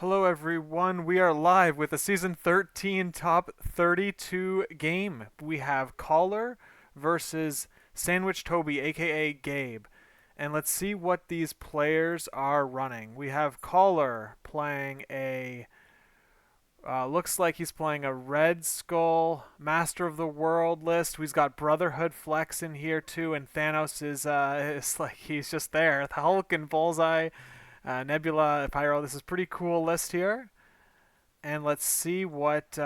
Hello, everyone. We are live with a season 13 top 32 game. We have Kollar versus Sandwich Toby, aka Gabe. And let's see what these players are running. We have Kollar playing a. Looks like he's playing a Red Skull Master of the World list. He's got Brotherhood Flex in here too, and Thanos is like he's just there. The Hulk and Bullseye, Nebula, Pyro. This is a pretty cool list here. And let's see what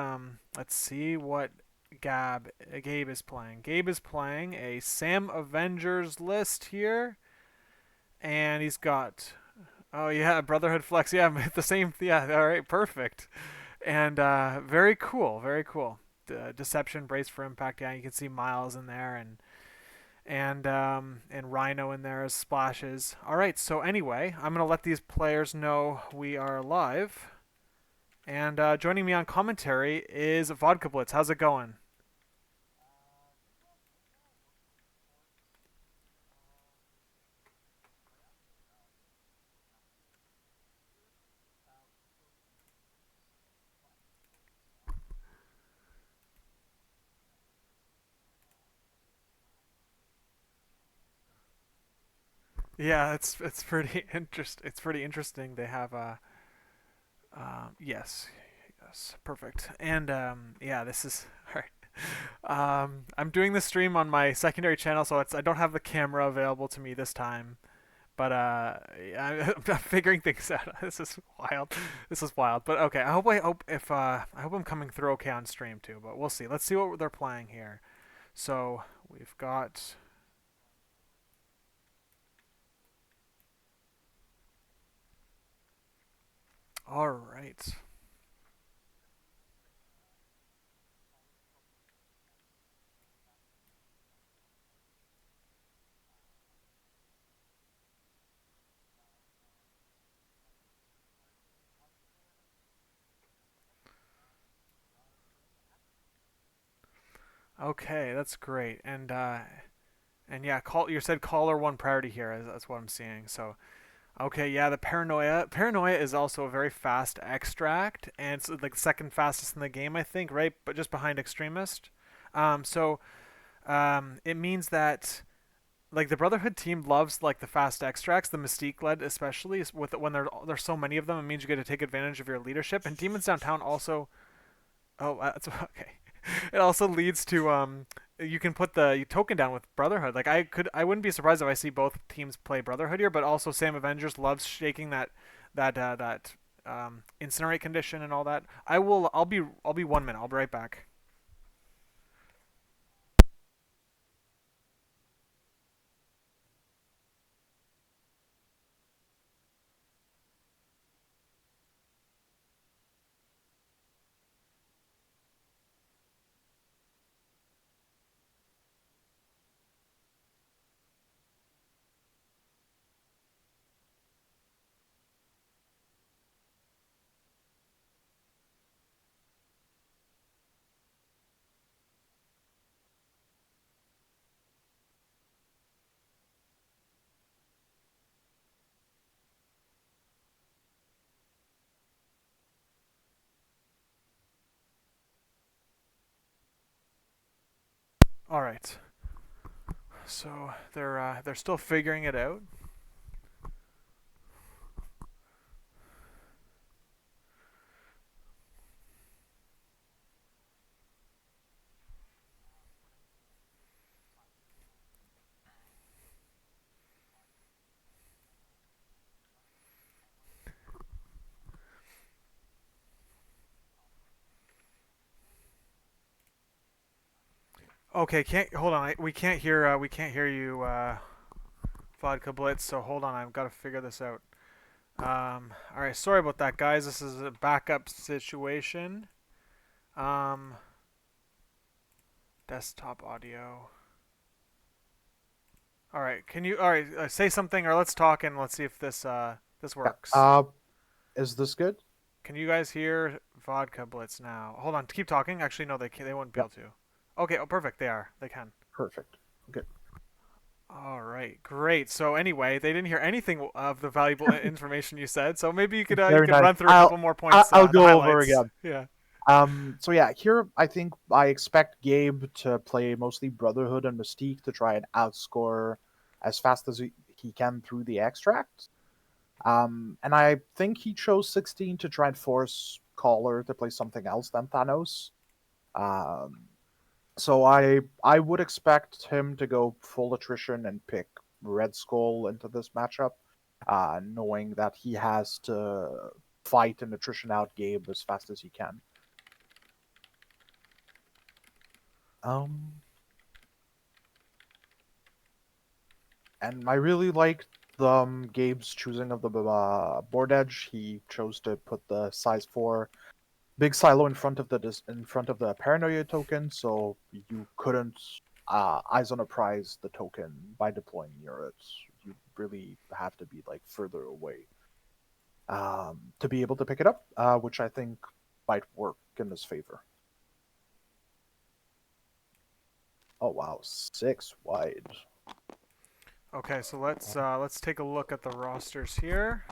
Gabe is playing. Gabe is playing a Sam Avengers list here, and he's got oh yeah, Brotherhood Flex. Yeah, the same. Yeah, all right, perfect. And very cool, very cool. Deception, Brace for Impact. Yeah, you can see Miles in there, and Rhino in there as splashes. All right, so anyway, I'm gonna let these players know we are live. And joining me on commentary is Vodkablitz. How's it going? Yeah, it's pretty It's pretty interesting. They have yes, yes, perfect. And yeah, this is all right. I'm doing the stream on my secondary channel, so I don't have the camera available to me this time. But yeah, I'm figuring things out. This is wild. This is wild. But okay, I hope I'm coming through okay on stream too. But we'll see. Let's see what they're playing here. So we've got. All right. Okay, that's great. And yeah, you said caller one priority here. That's what I'm seeing. So okay, yeah, the paranoia. Paranoia is also a very fast extract, and it's like the second fastest in the game, I think, right? But just behind extremist. It means that like the Brotherhood team loves like the fast extracts, the Mystique led especially with when there's so many of them. It means you get to take advantage of your leadership. And Demons Downtown also. Oh, that's okay. It also leads to you can put the token down with Brotherhood. Like I wouldn't be surprised if I see both teams play Brotherhood here, but also Sam Avengers loves shaking that incinerate condition and all that. I'll be 1 minute. I'll be right back. All right. So they're still figuring it out. Okay, can't hold on. We can't hear you, Vodka Blitz. So hold on. I've got to figure this out. All right. Sorry about that, guys. This is a backup situation. Um, desktop audio. All right. Can you? All right. Say something, or let's talk, and let's see if this Yeah. works. Is this good? Can you guys hear Vodka Blitz now? Hold on. Keep talking. Actually, no, they won't be Yep. able to. Okay. Oh, perfect. They are. They can. Perfect. Good. All right, great. So anyway, they didn't hear anything of the valuable information you said. So maybe you Very could nice. run through a couple more points, I'll the go over highlights. again. Yeah. So yeah, here I think I expect Gabe to play mostly Brotherhood and Mystique to try and outscore as fast as he can through the extract. And I think he chose 16 to try and force Kollar to play something else than Thanos. Um, so I would expect him to go full attrition and pick Red Skull into this matchup, knowing that he has to fight and attrition out Gabe as fast as he can. Um, and I really liked Gabe's choosing of the board edge. He chose to put the size 4 big silo in front of the paranoia token, so you couldn't eyes on a prize the token by deploying near it. You really have to be like further away to be able to pick it up, which I think might work in his favor. Oh wow, 6 wide. Okay, so let's take a look at the rosters here.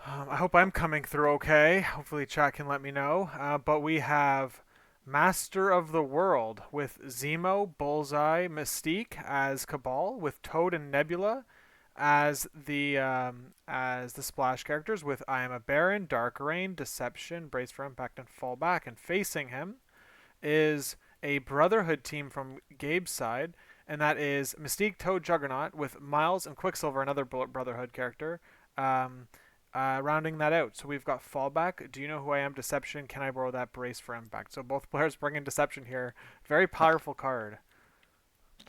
I hope I'm coming through okay. Hopefully, chat can let me know. But we have Master of the World with Zemo, Bullseye, Mystique as Cabal, with Toad and Nebula as the splash characters, with I Am a Baron, Dark Reign, Deception, Brace for Impact, and Fall Back. And facing him is a Brotherhood team from Gabe's side, and that is Mystique, Toad, Juggernaut, with Miles and Quicksilver, another Brotherhood character, um, rounding that out. So we've got Fallback. Do you know who I am? Deception. Can I borrow that? Brace for Impact. So both players bring in Deception here. Very powerful card.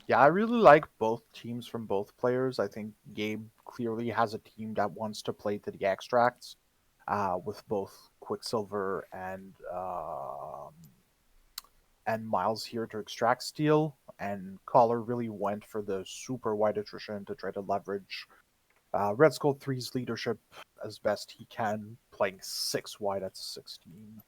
Yeah, I really like both teams from both players. I think Gabe clearly has a team that wants to play to the extracts, with both Quicksilver and Miles here to extract steel, and Collar really went for the super wide attrition to try to leverage Red Skull 3's leadership as best he can, playing 6 wide at 16.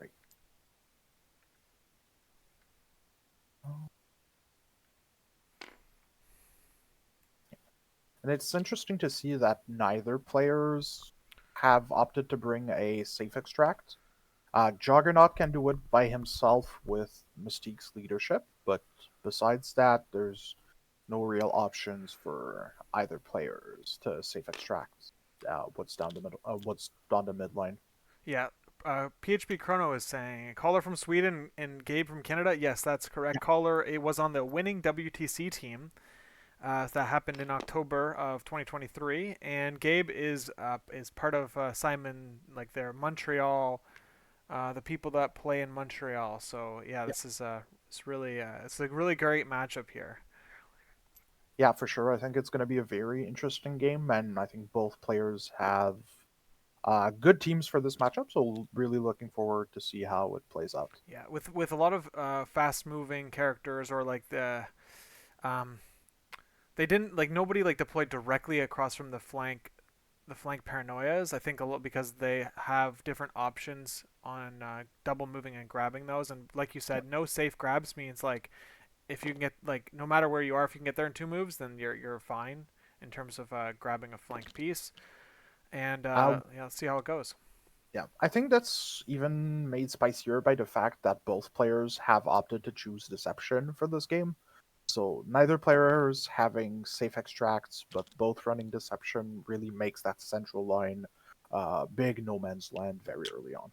Right. And it's interesting to see that neither players have opted to bring a safe extract. Juggernaut can do it by himself with Mystique's leadership, but besides that, there's no real options for either players to safe extract what's down the midline. Yeah. PHP Chrono is saying caller from Sweden and Gabe from Canada. Yes, that's correct. Yeah. Caller it was on the winning WTC team. That happened in October of 2023, and Gabe is part of Simon, like their Montreal, the people that play in Montreal. So yeah, Yeah, it's a really great matchup here. yeah, for sure. I think it's going to be a very interesting game, and I think both players have good teams for this matchup. So really looking forward to see how it plays out. Yeah, with a lot of fast moving characters or like um, they didn't like nobody like deployed directly across from the flank paranoias. I think a lot because they have different options on double moving and grabbing those. And like you said, no safe grabs means like if you can get like no matter where you are, if you can get there in 2 moves, then you're fine in terms of grabbing a flank piece. And Uh, yeah, let's see how it goes. Yeah, I think that's even made spicier by the fact that both players have opted to choose deception for this game. So neither player is having safe extracts, but both running deception really makes that central line big no man's land very early on.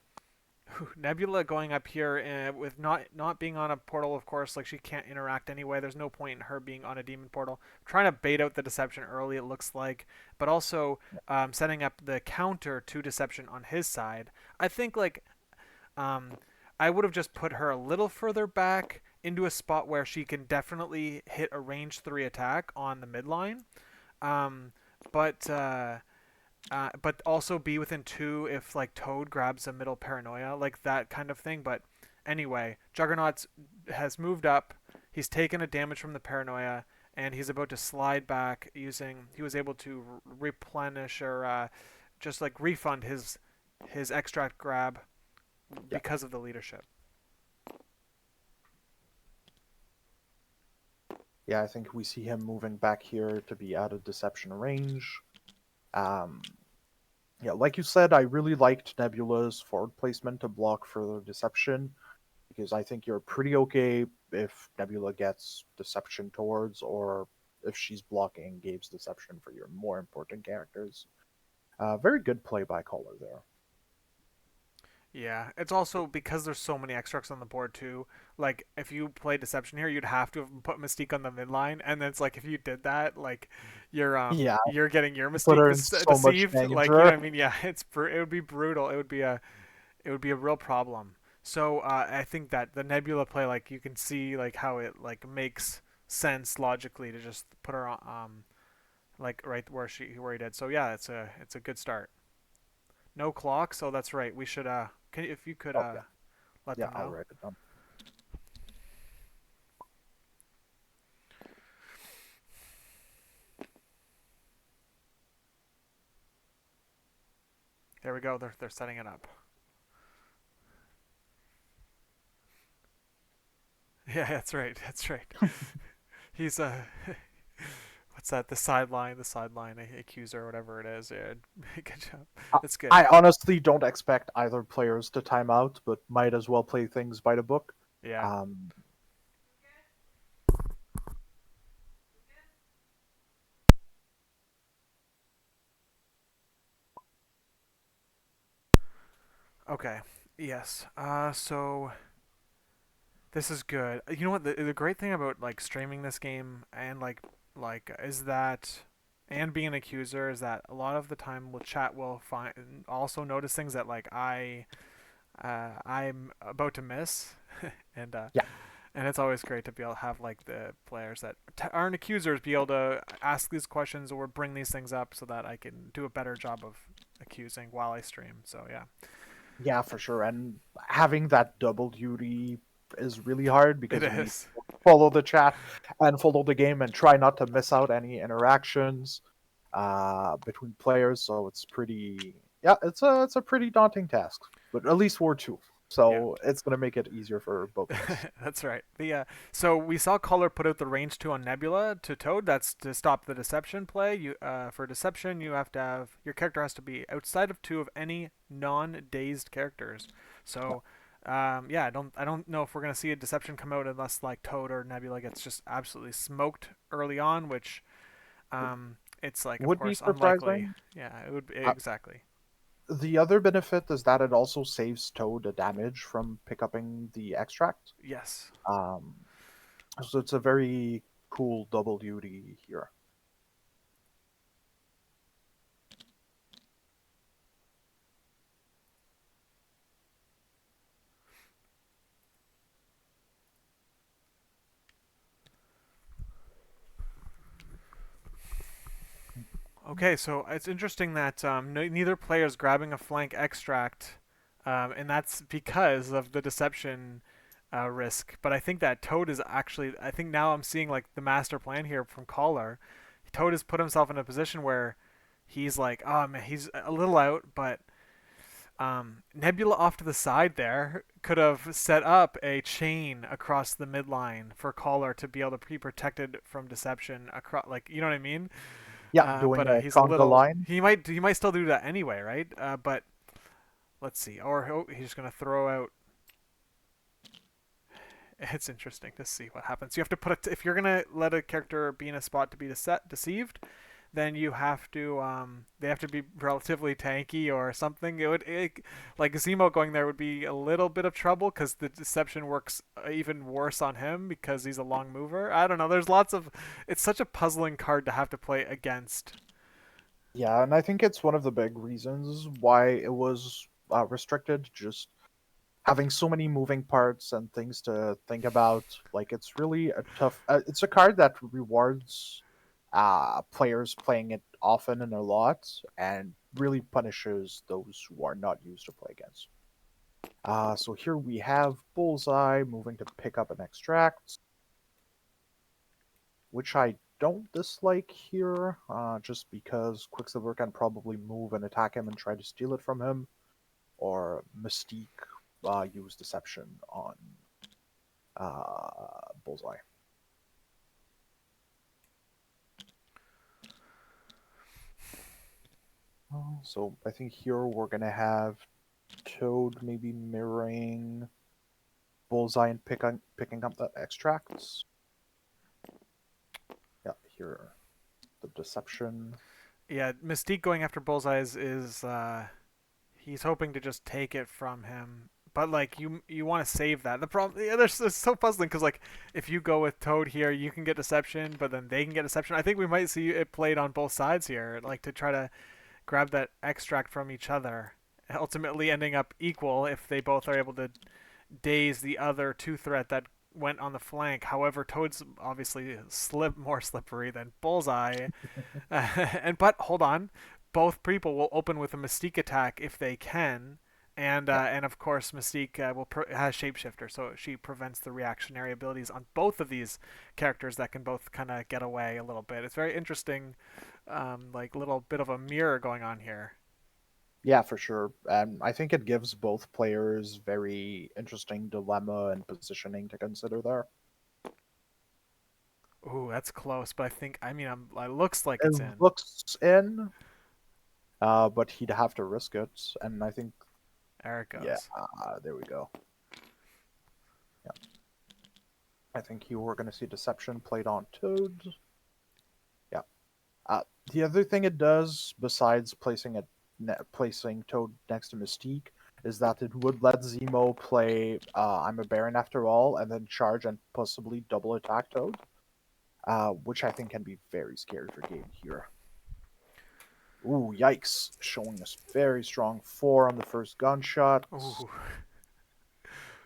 Nebula going up here with not being on a portal, of course, like she can't interact anyway. There's no point in her being on a demon portal. Trying to bait out the deception early, it looks like, but also setting up the counter to deception on his side. I think like um, I would have just put her a little further back into a spot where she can definitely hit a range 3 attack on the midline. Um, but also be within 2 if like Toad grabs a middle paranoia, like that kind of thing. But anyway, Juggernaut has moved up. He's taken a damage from the paranoia, and he's about to slide back using. He was able to replenish or just like refund his extract grab Yeah. because of the leadership. Yeah, I think we see him moving back here to be out of deception range. Um, yeah, like you said, I really liked Nebula's forward placement to block further deception because I think you're pretty okay if Nebula gets deception towards or if she's blocking Gabe's deception for your more important characters. Very good play by Kollar there. Yeah, it's also because there's so many extracts on the board too. Like if you play Deception here, you'd have to have put Mystique on the midline, and then it's like if you did that, like Yeah, you're getting your put Mystique her in so much deceived. Like you know danger. what I mean? Yeah, it would be brutal. It would be a real problem. So I think that the Nebula play, like you can see like how it like makes sense logically to just put her on like right where he did. So yeah, it's a good start. No clock, so that's right. We should if you could Oh yeah, let yeah, them I'll know. write it down. There we go. They're setting it up. Yeah, that's right. That's right. He's what's that? The sideline accuser, whatever it is. Yeah, good job. I That's good. I honestly don't expect either players to time out, but might as well play things by the book. Yeah. Um, Okay. Yes. So this is good. You know what? The great thing about like streaming this game and like is that and being an accuser is that a lot of the time will chat will find also notice things that like I'm about to miss, and yeah, and it's always great to be able to have like the players that aren't accusers be able to ask these questions or bring these things up so that I can do a better job of accusing while I stream. So yeah, yeah, for sure. And having that double duty is really hard it because you need is. to follow the chat and follow the game and try not to miss out any interactions between players. So it's pretty, yeah, it's a pretty daunting task. But at least we're two, Yeah. so it's gonna make it easier for both of us. That's right. The so we saw Kollar put out the range 2 on Nebula to Toad. That's to stop the deception play. You for deception, you have to have your character has to be outside of 2 of any non-dazed characters. Yeah, So yeah, I don't know if we're gonna see a deception come out unless like Toad or Nebula gets just absolutely smoked early on, which it's like of would be course unlikely. surprising. Yeah, it would be, Uh, exactly. the other benefit is that it also saves Toad the damage from picking the extract. Yes. Um, so it's a very cool double duty here. Okay, so it's interesting that neither player is grabbing a flank extract, and that's because of the deception risk. But I think that Toad is actually. I think now I'm seeing like the master plan here from Kollar. Toad has put himself in a position where he's like, oh man, he's a little out, but Nebula off to the side there could have set up a chain across the midline for Kollar to be able to be protected from deception across. Like, you know what I mean? Yeah, doing But a he's a conga little. line. He might still do that anyway, right? But let's see. Or he's just gonna throw out. It's interesting to see what happens. You have to put if you're gonna let a character be in a spot to be deceived, then you have to they have to be relatively tanky or something. Like Zemo going there would be a little bit of trouble because the deception works even worse on him because he's a long mover. I don't know. There's lots of. It's such a puzzling card to have to play against. Yeah, and I think it's one of the big reasons why it was restricted. Just having so many moving parts and things to think about. Like it's really a tough. It's a card that rewards players playing it often and a lot, and really punishes those who are not used to play against. So here we have Bullseye moving to pick up an extract. which I don't dislike here, just because Quicksilver can probably move and attack him and try to steal it from him, or Mystique use Deception on Bullseye. So I think here we're gonna have Toad maybe mirroring Bullseye and picking up the extracts. Yeah, here the Deception. Yeah, Mystique going after Bullseye is he's hoping to just take it from him. But like you want to save that. The problem, yeah, it's so puzzling because like if you go with Toad here, you can get Deception, but then they can get Deception. I think we might see it played on both sides here, like to try to grab that extract from each other, ultimately ending up equal if they both are able to daze the other two threat that went on the flank. However, Toad's obviously more slippery than Bullseye. But hold on, both people will open with a Mystique attack if they can, Yeah, and of course Mystique has Shapeshifter, so she prevents the reactionary abilities on both of these characters that can both kind of get away a little bit. It's very interesting, like little bit of a mirror going on here. yeah, for sure. And I think it gives both players very interesting dilemma and positioning to consider there. Ooh, that's close, but it looks like It it's in. looks in, but he'd have to risk it, and I think, There it yeah, goes. there we go. Yeah, I think you were going to see Deception played on Toad. Yeah. Uh, the other thing it does, besides placing Toad next to Mystique, is that it would let Zemo play I'm a Baron after all, and then charge and possibly double attack Toad, which I think can be very scary for Gabe here. Ooh, yikes! Showing us very strong 4 on the first gunshot, Ooh,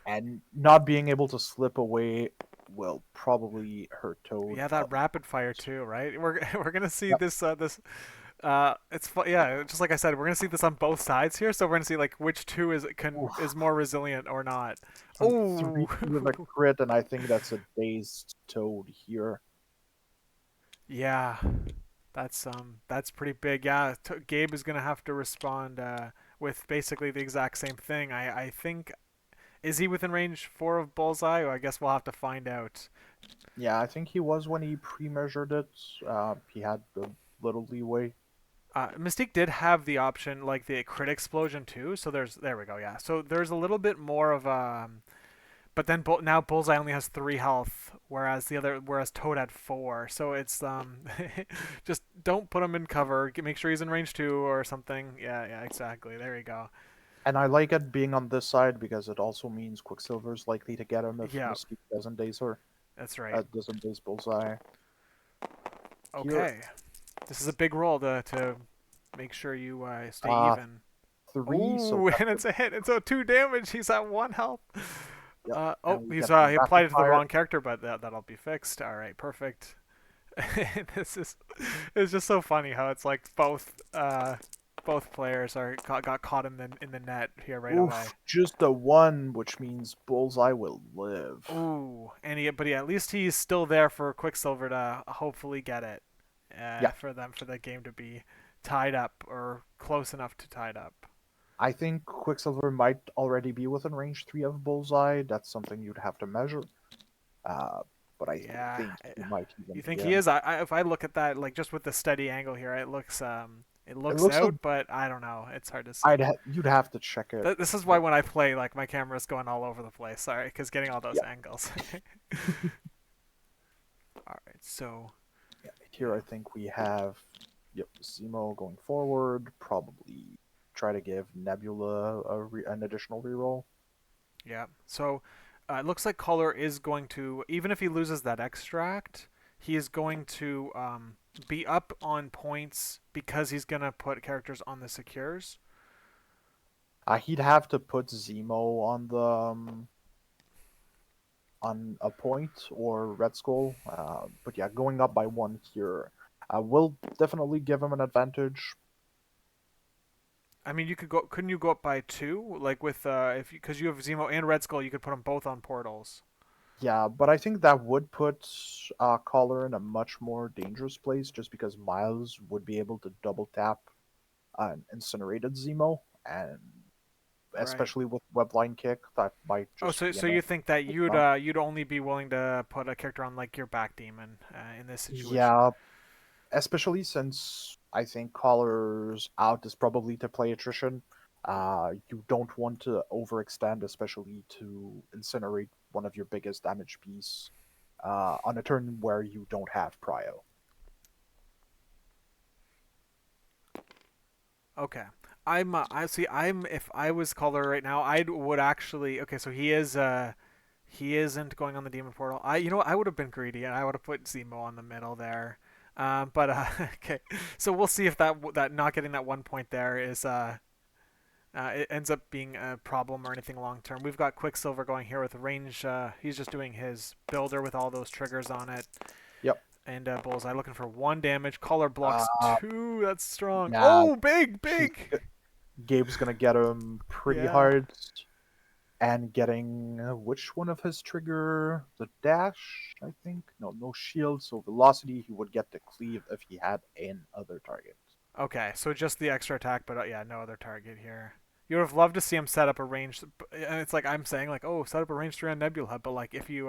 and not being able to slip away will probably hurt Toad. yeah, that rapid fire too, right? We're gonna see Yep. this. Yeah, just like I said, we're gonna see this on both sides here. So we're gonna see like which two is Oof. more resilient or not. Three Oh, with a crit, and I think that's a dazed Toad here. yeah, that's pretty big. Yeah, Gabe is gonna have to respond with basically the exact same thing. I think is he within range 4 of Bullseye? Or I guess we'll have to find out. Yeah, I think he was when he pre-measured it. He had a little leeway. Mystique did have the option like the crit explosion too, so there we go. Yeah, so there's a little bit more of but then now Bullseye only has 3 health, whereas Toad had 4. So it's just don't put him in cover. Make sure he's in range 2 or something. Yeah, exactly. There you go. And I like it being on this side because it also means Quicksilver's likely to get him if Yeah, Mystique doesn't daze her. that's right. Doesn't daze Bullseye. Here, Okay, this is a big roll to make sure you stay uh, even. 3, so Ooh, that's and it's a hit. And so 2 damage. He's at 1 health. yep. Oh, And we he's get the he rapid applied it to the fire. wrong character, but that'll be fixed. All right, perfect. this is it's just so funny how it's like both players got caught in the net here right away. Oof, just a 1, which means Bullseye will live. Ooh, but yeah, at least he's still there for Quicksilver to hopefully get it. Yeah, For the game to be tied up or close enough to tied up. I think Quicksilver might already be within range 3 of Bullseye. That's something you'd have to measure. Uh, but I Yeah, think he might even you think be he in. is? If I look at that, like just with the steady angle here, it It looks looks like out, but I don't know. It's hard to see. you'd have to check it. This is why But when I play, like my camera's going all over the place. Sorry, because getting all those yeah, angles. All right, so yeah. Here yeah, I think we have, yep, Zemo going forward. Probably try to give Nebula an additional reroll. yeah. So it looks like Kollar is going to, even if he loses that extract, he is going to be up on points because he's gonna put characters on the secures. He'd have to put Zemo on a point or Red Skull. But yeah, going up by 1 here will definitely give him an advantage. I mean, you could go. Couldn't you go up by 2? Like with if because you have Zemo and Red Skull, you could put them both on portals. Yeah, but I think that would put Kollar in a much more dangerous place just because Miles would be able to double tap an incinerated Zemo, and Right. especially with webline kick, that might Oh, just so be so enough. you think that you'd only be willing to put a character on like your back demon in this situation? Yeah, especially since I think Collar's out is probably to play attrition. You don't want to overextend, especially to incinerate one of your biggest damage piece on a turn where you don't have prio. Okay. I see. If I was Color right now, I would actually. Okay, so he isn't going on the demon portal. You know what? I would have been greedy and I would have put Zemo on the middle there. But okay, so we'll see if that not getting that 1 point there is it ends up being a problem or anything long term. We've got Quicksilver going here with range. He's just doing his builder with all those triggers on it. Yep. And Bullseye looking for 1 damage. Collar blocks Uh, 2. That's strong. yeah, Oh, big, he's big. Gabe's gonna get him pretty Yeah. hard, and getting which one of his trigger? The dash, I think. No, no shield, so velocity. He would get the cleave if he had an other target. Okay, so just the extra attack, but yeah, no other target here. You would have loved to see him set up a range, and it's like I'm saying, like, oh, set up a range 3 on Nebula, but like if you,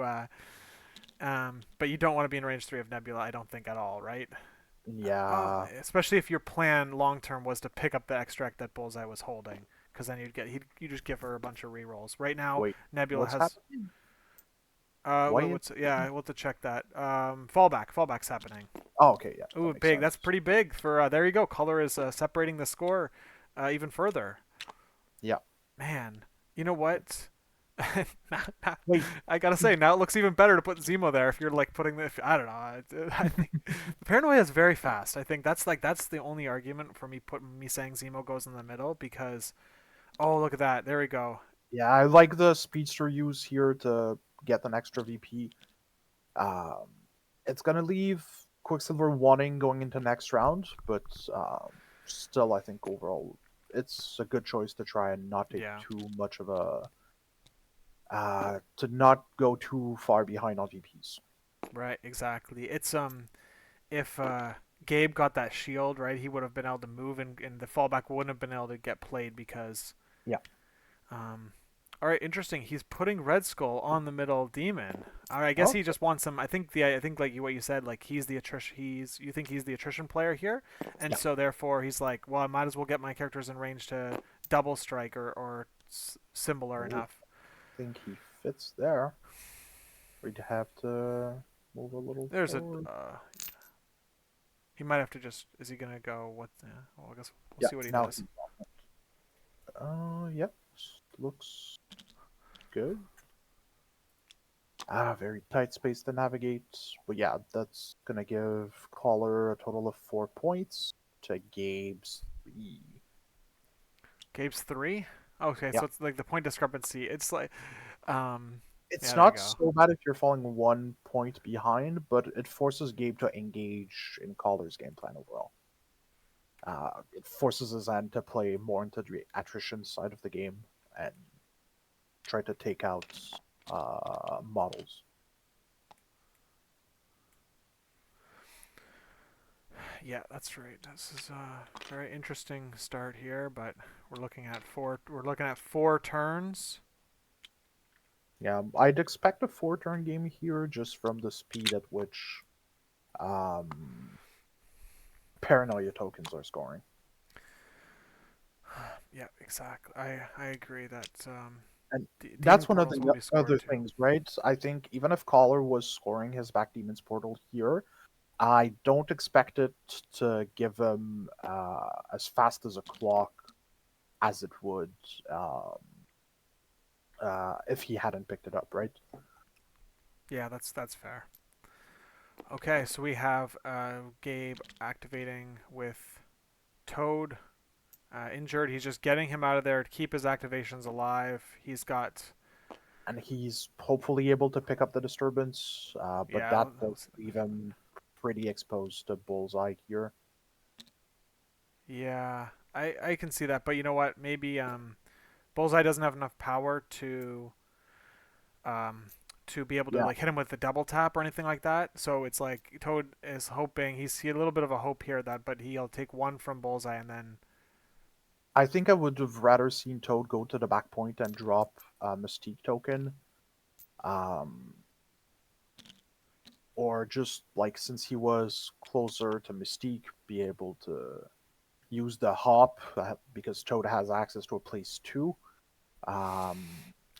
but you don't want to be in range 3 of Nebula, I don't think at all, right? Yeah. Especially if your plan long term was to pick up the extract that Bullseye was holding, because then you just give her a bunch of rerolls. Right now, Wait, Nebula what's has happening? Why? what's yeah, we'll have to check that. Fallback's happening. Oh, okay, yeah, that Ooh, makes big. That's sense. pretty big for. There you go. Color is separating the score even further. Yeah. Man, you know what? Wait, I gotta he, say, now it looks even better to put Zemo there if you're like putting the. I don't know. I think the paranoia is very fast. I think that's the only argument for me saying Zemo goes in the middle because oh look at that. There we go. yeah, I like the speedster use here to get an extra VP. Um, it's gonna leave Quicksilver wanting going into next round, but still, I think overall it's a good choice to try and not take Yeah. too much of a to not go too far behind on VPs. Right. Exactly. It's if Gabe got that shield right, he would have been able to move and the fallback wouldn't have been able to get played because Yeah. Um, all right, interesting. He's putting Red Skull on the middle demon. All right, I guess Oh, he just wants some. I think like what you said, like he's the attrition. You think he's the attrition player here, and yeah. so therefore he's like, well, I might as well get my characters in range to double strike or similar Oh, enough. I think he fits there. We'd have to move a little There's a. forward. He might have to just. Is he gonna go? What? Well, I guess we'll Yeah. see what he Now does. he. Yep. Looks good. Very tight space to navigate. But yeah, that's gonna give Collar a total of 4 points to Gabe's 3. Gabe's 3. Okay, Yeah. so it's like the point discrepancy. It's like, um, It's yeah, there you not go. so bad if you're falling 1 point behind, but it forces Gabe to engage in Collar's game plan overall. It forces his end to play more into the attrition side of the game and try to take out models. Yeah, that's right. This is a very interesting start here, but we're looking at four. We're looking at 4 turns. Yeah, I'd expect a 4 turn game here just from the speed at which um, paranoia tokens are scoring. Yeah, exactly. I agree that And demon that's one of portals will the be scored other too. things, right? I think even if Collar was scoring his back demons portal here, I don't expect it to give him as fast as a clock as it would um, if he hadn't picked it up, right? Yeah, that's fair. Okay, so we have Gabe activating with Toad injured. He's just getting him out of there to keep his activations alive. He's got And he's hopefully able to pick up the disturbance, but yeah. that does leave him pretty exposed to Bullseye here. Yeah, I can see that, but you know what? Maybe Bullseye doesn't have enough power to um to be able to Yeah, like hit him with the double tap or anything like that. So it's like Toad is hoping he a little bit of a hope here that, but he'll take one from Bullseye and then I think I would have rather seen Toad go to the back point and drop a Mystique token, um, or just like since he was closer to Mystique, be able to use the hop because Toad has access to a place too. Um,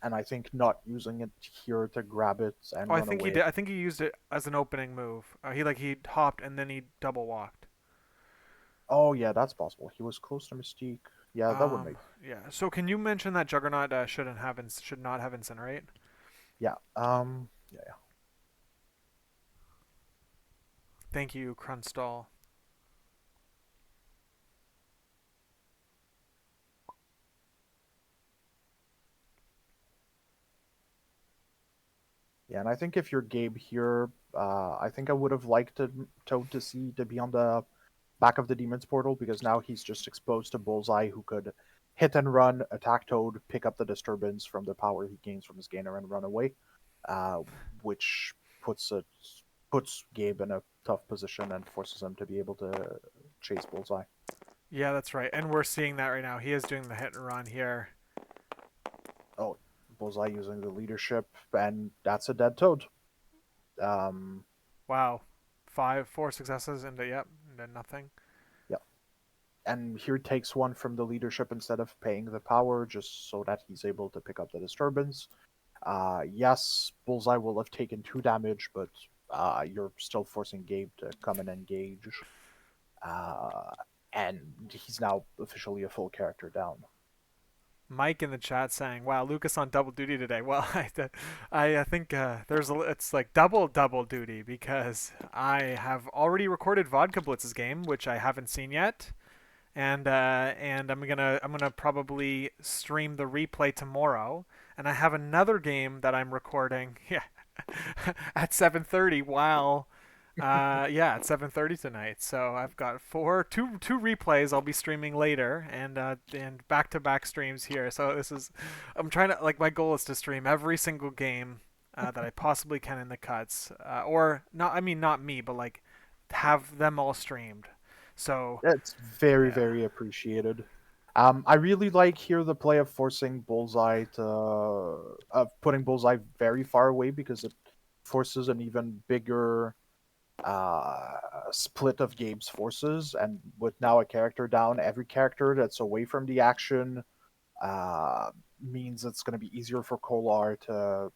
and I think not using it here to grab it oh, and I run think he away. did. I think he used it as an opening move. He hopped and then he double walked. Oh yeah, that's possible. He was close to Mystique. Yeah, that would make. Yeah. So can you mention that Juggernaut should not have incinerate? Yeah. Yeah. Yeah. Thank you, Krunstall. Yeah, and I think if you're Gabe here, I think I would have liked Toad to see to be on the back of the Demon's Portal because now he's just exposed to Bullseye, who could hit and run, attack Toad, pick up the disturbance from the power he gains from his gainer, and run away, uh, which puts Gabe in a tough position and forces him to be able to chase Bullseye. Yeah, that's right. And we're seeing that right now. He is doing the hit and run here. Oh, Bullseye using the leadership, and that's a dead Toad. Um, Wow. Four successes into yep, and then nothing. yeah. And here takes one from the leadership instead of paying the power, just so that he's able to pick up the disturbance. Yes, Bullseye will have taken 2 damage, but you're still forcing Gabe to come and engage. Uh, and he's now officially a full character down. Mike in the chat saying, "Wow, Lucas on double duty today." Well, I think it's like double duty because I have already recorded Vodkablitz's game, which I haven't seen yet, and I'm gonna probably stream the replay tomorrow, and I have another game that I'm recording, yeah, at 7:30 while yeah, at 7:30 tonight. So I've got two replays I'll be streaming later, and back-to-back streams here. So I'm trying to like my goal is to stream every single game that I possibly can in the cuts, or not. I mean, not me, but like have them all streamed. So It's very, yeah, very appreciated. I really like here the play of forcing Bullseye to putting Bullseye very far away because it forces an even bigger split of Gabe's forces, and with now a character down, every character that's away from the action uh, means it's going to be easier for Kollar to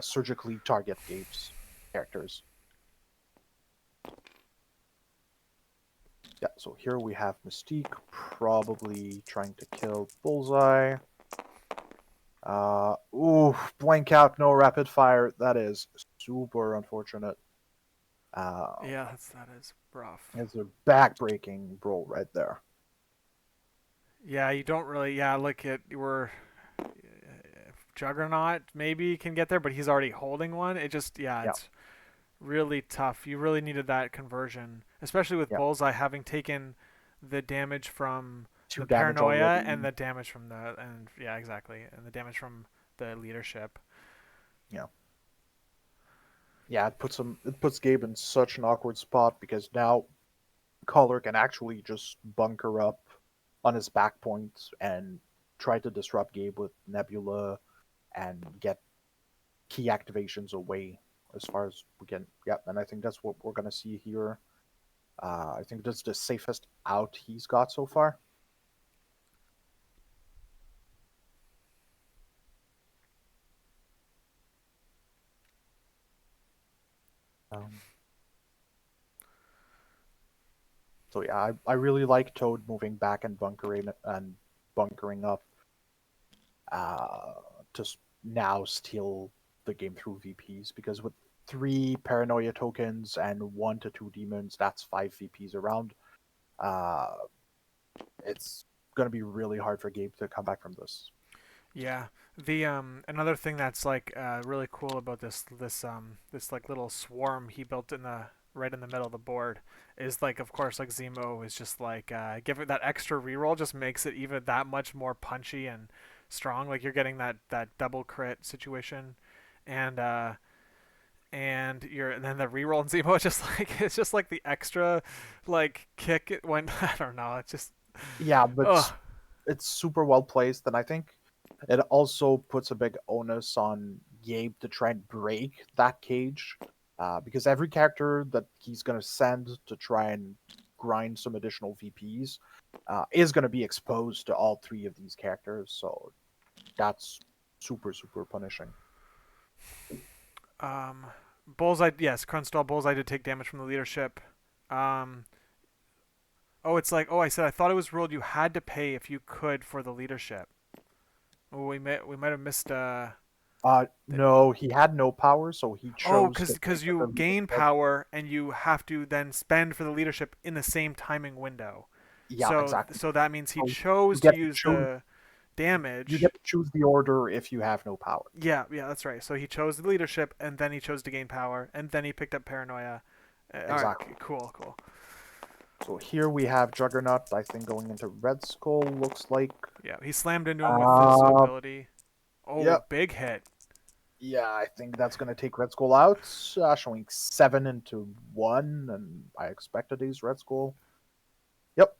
surgically target Gabe's characters. Yeah, so here we have Mystique probably trying to kill Bullseye. Ooh, blank out, no rapid fire. That is super unfortunate. yeah, that is rough. It's a back-breaking roll right there. Yeah, you don't really. Yeah, look at we're Juggernaut maybe can get there, but he's already holding one. It just yeah, Yeah, it's really tough. You really needed that conversion, especially with yeah. Bullseye having taken the damage from Two the damage paranoia and already. the damage from the and yeah, exactly, and the damage from the leadership. Yeah. Yeah, it puts Gabe in such an awkward spot because now Collar can actually just bunker up on his back point and try to disrupt Gabe with Nebula and get key activations away as far as we can. Yeah, and I think that's what we're gonna see here. I think that's the safest out he's got so far. Um, so yeah, I really like Toad moving back and bunkering up uh, to now steal the game through VPs because with 3 paranoia tokens and 1 to 2 demons, that's 5 VPs around. Uh, it's going to be really hard for Gabe to come back from this. Yeah. The another thing that's like really cool about this like little swarm he built in the right in the middle of the board is like of course like Zemo is just like give it that extra reroll just makes it even that much more punchy and strong. Like you're getting that double crit situation, and and then the reroll in Zemo it's just like the extra like kick it when I don't know, it's just Yeah, but ugh. it's super well placed, and I think it also puts a big onus on Gabe to try and break that cage, because every character that he's going to send to try and grind some additional VPs is going to be exposed to all three of these characters, so that's super punishing. Um, Bullseye, yes, Crunstall Bullseye did take damage from the leadership. Um, oh, it's like, oh, I said I thought it was ruled you had to pay if you could for the leadership. Oh, we might have missed. No, he had no power, so he Oh, chose to because take the you gain leadership. power and you have to then spend for the leadership in the same timing window. Yeah, So exactly. so that means he So you chose to get to use choose. the You get damage. to choose the order if you have no power. Yeah, yeah, that's right. So he chose the leadership and then he chose to gain power and then he picked up paranoia. All right, Exactly. cool. So here we have Juggernaut, I think, going into Red Skull, looks like. Yeah, he slammed into him with his Uh, ability. Oh, yep. big hit. Yeah, I think that's going to take Red Skull out, showing 7 into 1, and I expected he's Red Skull. Yep.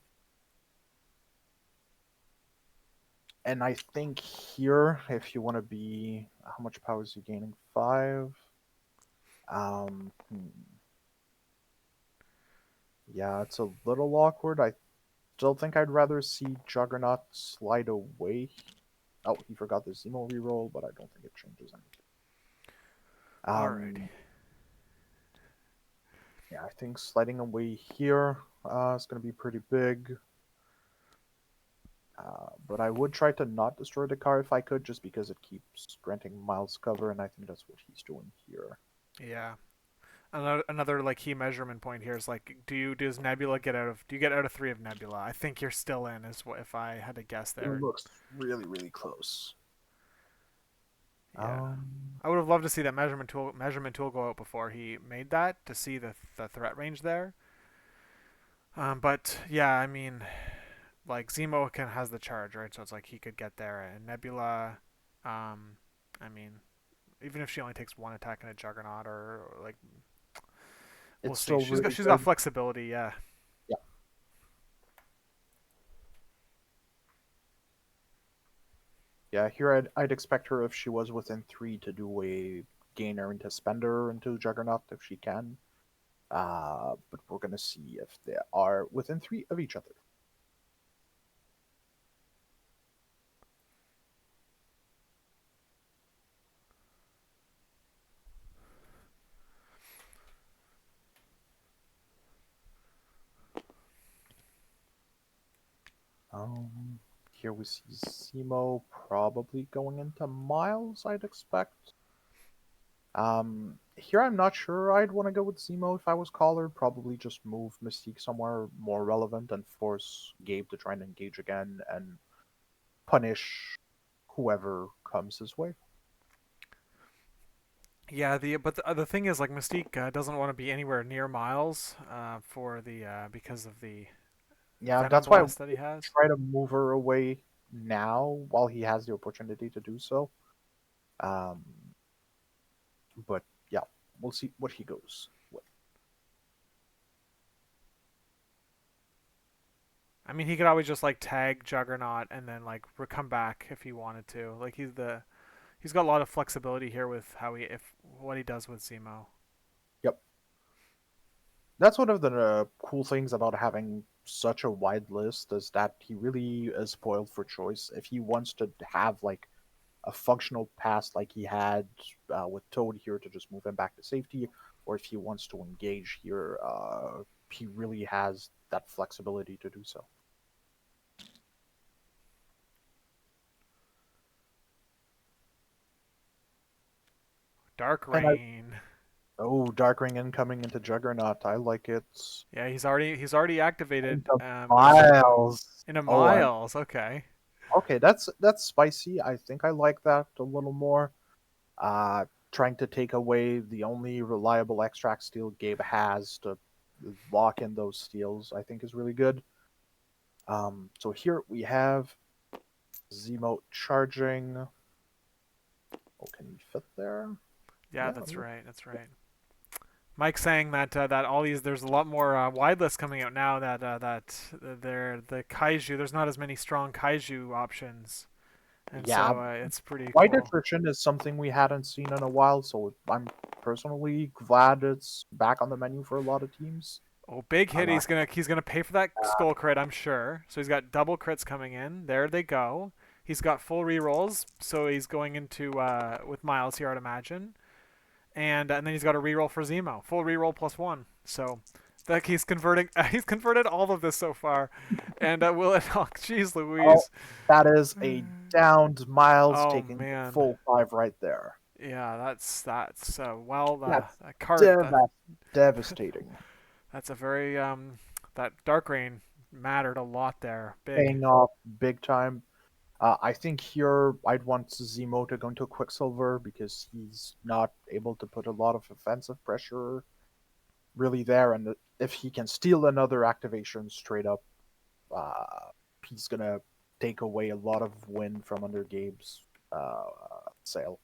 And I think here, if you want to be, how much power is he gaining? 5. Um, hmm. Yeah, it's a little awkward. I still think I'd rather see Juggernaut slide away. Oh, he forgot the Zemo reroll, but I don't think it changes anything. All right. Yeah, I think sliding away here is going to be pretty big. But I would try to not destroy the car if I could, just because it keeps granting Miles cover, and I think that's what he's doing here. Yeah. Another like key measurement point here is like, does Nebula get out of? Do you get out of 3 of Nebula? I think you're still in. Is what if I had to guess It there. looks really close. Yeah. Um, I would have loved to see that measurement tool go out before he made that to see the threat range there. But yeah, I mean, like Zemo has the charge, right? So it's like he could get there, and Nebula, I mean, even if she only takes one attack in a Juggernaut, or like we'll it's see. still really She's got good. flexibility, yeah. Yeah, yeah. Here I'd expect her if she was within 3 to do a gainer into spender into Juggernaut if she can. But we're gonna see if they are within 3 of each other. Here we see Zemo probably going into Miles, I'd expect. Here I'm not sure I'd want to go with Zemo if I was Collar. Probably just move Mystique somewhere more relevant and force Gabe to try and engage again and punish whoever comes his way. Yeah, the thing is like Mystique doesn't want to be anywhere near Miles for the because of the Yeah, Venom that's why I Blast that he would has. try to move her away now while he has the opportunity to do so. Um, but yeah, we'll see what he goes with. I mean, he could always just like tag Juggernaut and then like come back if he wanted to. Like he's got a lot of flexibility here with how he if what he does with Zemo. Yep. That's one of the cool things about having such a wide list is that he really is spoiled for choice. If he wants to have like a functional pass like he had with Toad here to just move him back to safety, or if he wants to engage here, he really has that flexibility to do so. Dark And I Rain. oh, Darkring incoming into Juggernaut. I like it. Yeah, he's already activated Into this Miles. into Oh, Miles. Okay. okay. That's spicy. I think I like that a little more. Trying to take away the only reliable extract steal Gabe has to lock in those steals, I think is really good. So here we have Zemo charging. Oh, can he fit there? Yeah, Yeah. that's right. That's right. Mike's saying that that all these there's a lot more wide lists coming out now they're the kaiju. There's not as many strong kaiju options, and Yeah. so it's pretty White cool. attrition is something we hadn't seen in a while, so I'm personally glad it's back on the menu for a lot of teams. Oh, big I'm hit! not. He's gonna pay for that skull crit, I'm sure. So he's got double crits coming in. There they go. He's got full rerolls, so he's going into with Miles here, I'd imagine. And then he's got a reroll for Zemo, full reroll +1. So like he's converting, he's converted all of this so far. And will it? Oh, jeez, Oh, Louise. that is a downed Miles Oh taking the man. full 5 right there. Yeah, that's well That's that card devastating. that's a very that dark rain mattered a lot there. Big. Paying off big time. I think here I'd want Zemo to go into Quicksilver because he's not able to put a lot of offensive pressure really there, and if he can steal another activation straight up, he's gonna take away a lot of win from under Gabe's sail.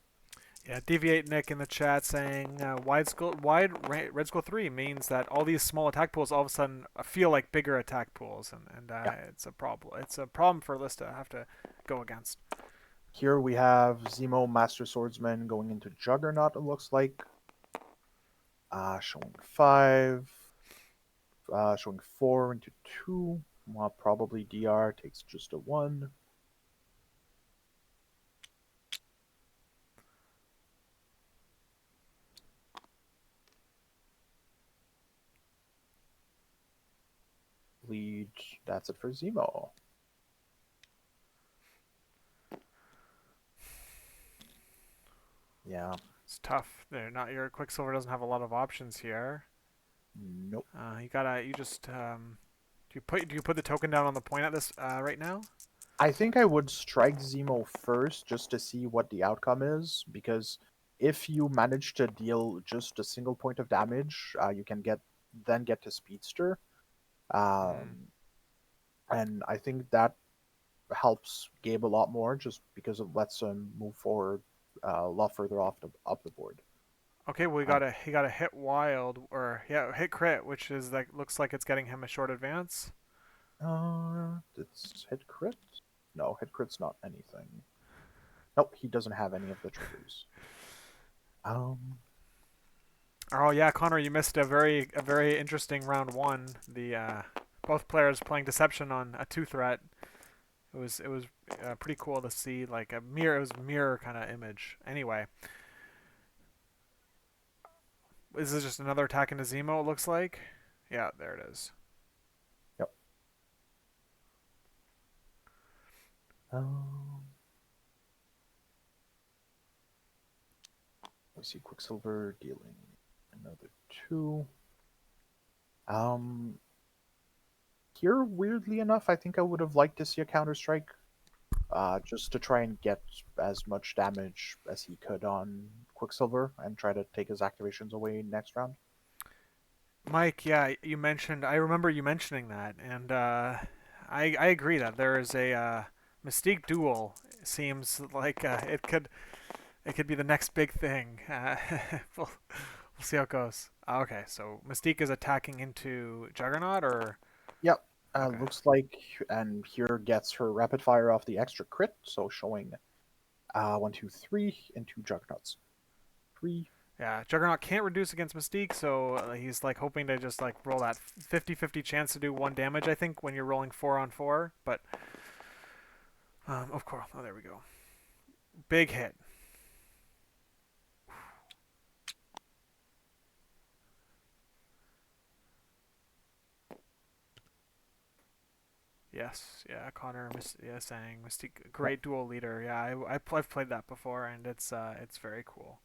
Yeah, Deviate Nick in the chat saying Red Skull 3 means that all these small attack pools all of a sudden feel like bigger attack pools, and Yeah. it's a problem. It's a problem for List to have to go against. Here we have Zemo Master Swordsman going into Juggernaut, it looks like. Showing 5. Showing 4 into 2. Well, probably DR takes just a 1. Lead. That's it for Zemo. Yeah. It's tough. They're not your Quicksilver doesn't have a lot of options here. Nope. You just do you put the token down on the point at this right now? I think I would strike Zemo first just to see what the outcome is, because if you manage to deal just a single point of damage, you can get to Speedster, Mm. and I think that helps Gabe a lot more, just because it lets him move forward a lot further up the board. Okay, well Uh, he got a hit wild or yeah hit crit, which is like looks like it's getting him a short advance. it's hit crit. No, hit crit's not anything. Nope, he doesn't have any of the triggers. Um, Oh yeah, Connor, you missed a very interesting round one. The both players playing deception on a 2 threat. It was pretty cool to see like a mirror. It was a mirror kind of image. Anyway, is this just another attack into Zemo? It looks like. Yeah, there it is. yep. Um, I see Quicksilver dealing another 2. Um, Here, weirdly enough, I think I would have liked to see a Counter Strike, just to try and get as much damage as he could on Quicksilver and try to take his activations away next round. Mike, yeah, you mentioned. I remember you mentioning that, and I agree that there is a Mystique duel. Seems like it could be the next big thing. We'll, we'll see how it goes. Okay, so Mystique is attacking into Juggernaut, or Yep. okay, Looks like, and here gets her rapid fire off the extra crit, so showing 1, 2, 3 into Juggernauts. 3. yeah, Juggernaut can't reduce against Mystique, so he's like hoping to just like roll that 50-50 chance to do 1 damage. I think when you're rolling 4 on 4, but of course, oh there we go, big hit. Yes, yeah, Connor, yeah, saying Mystique, Yep. great dual leader. Yeah, I've played that before, and it's very cool.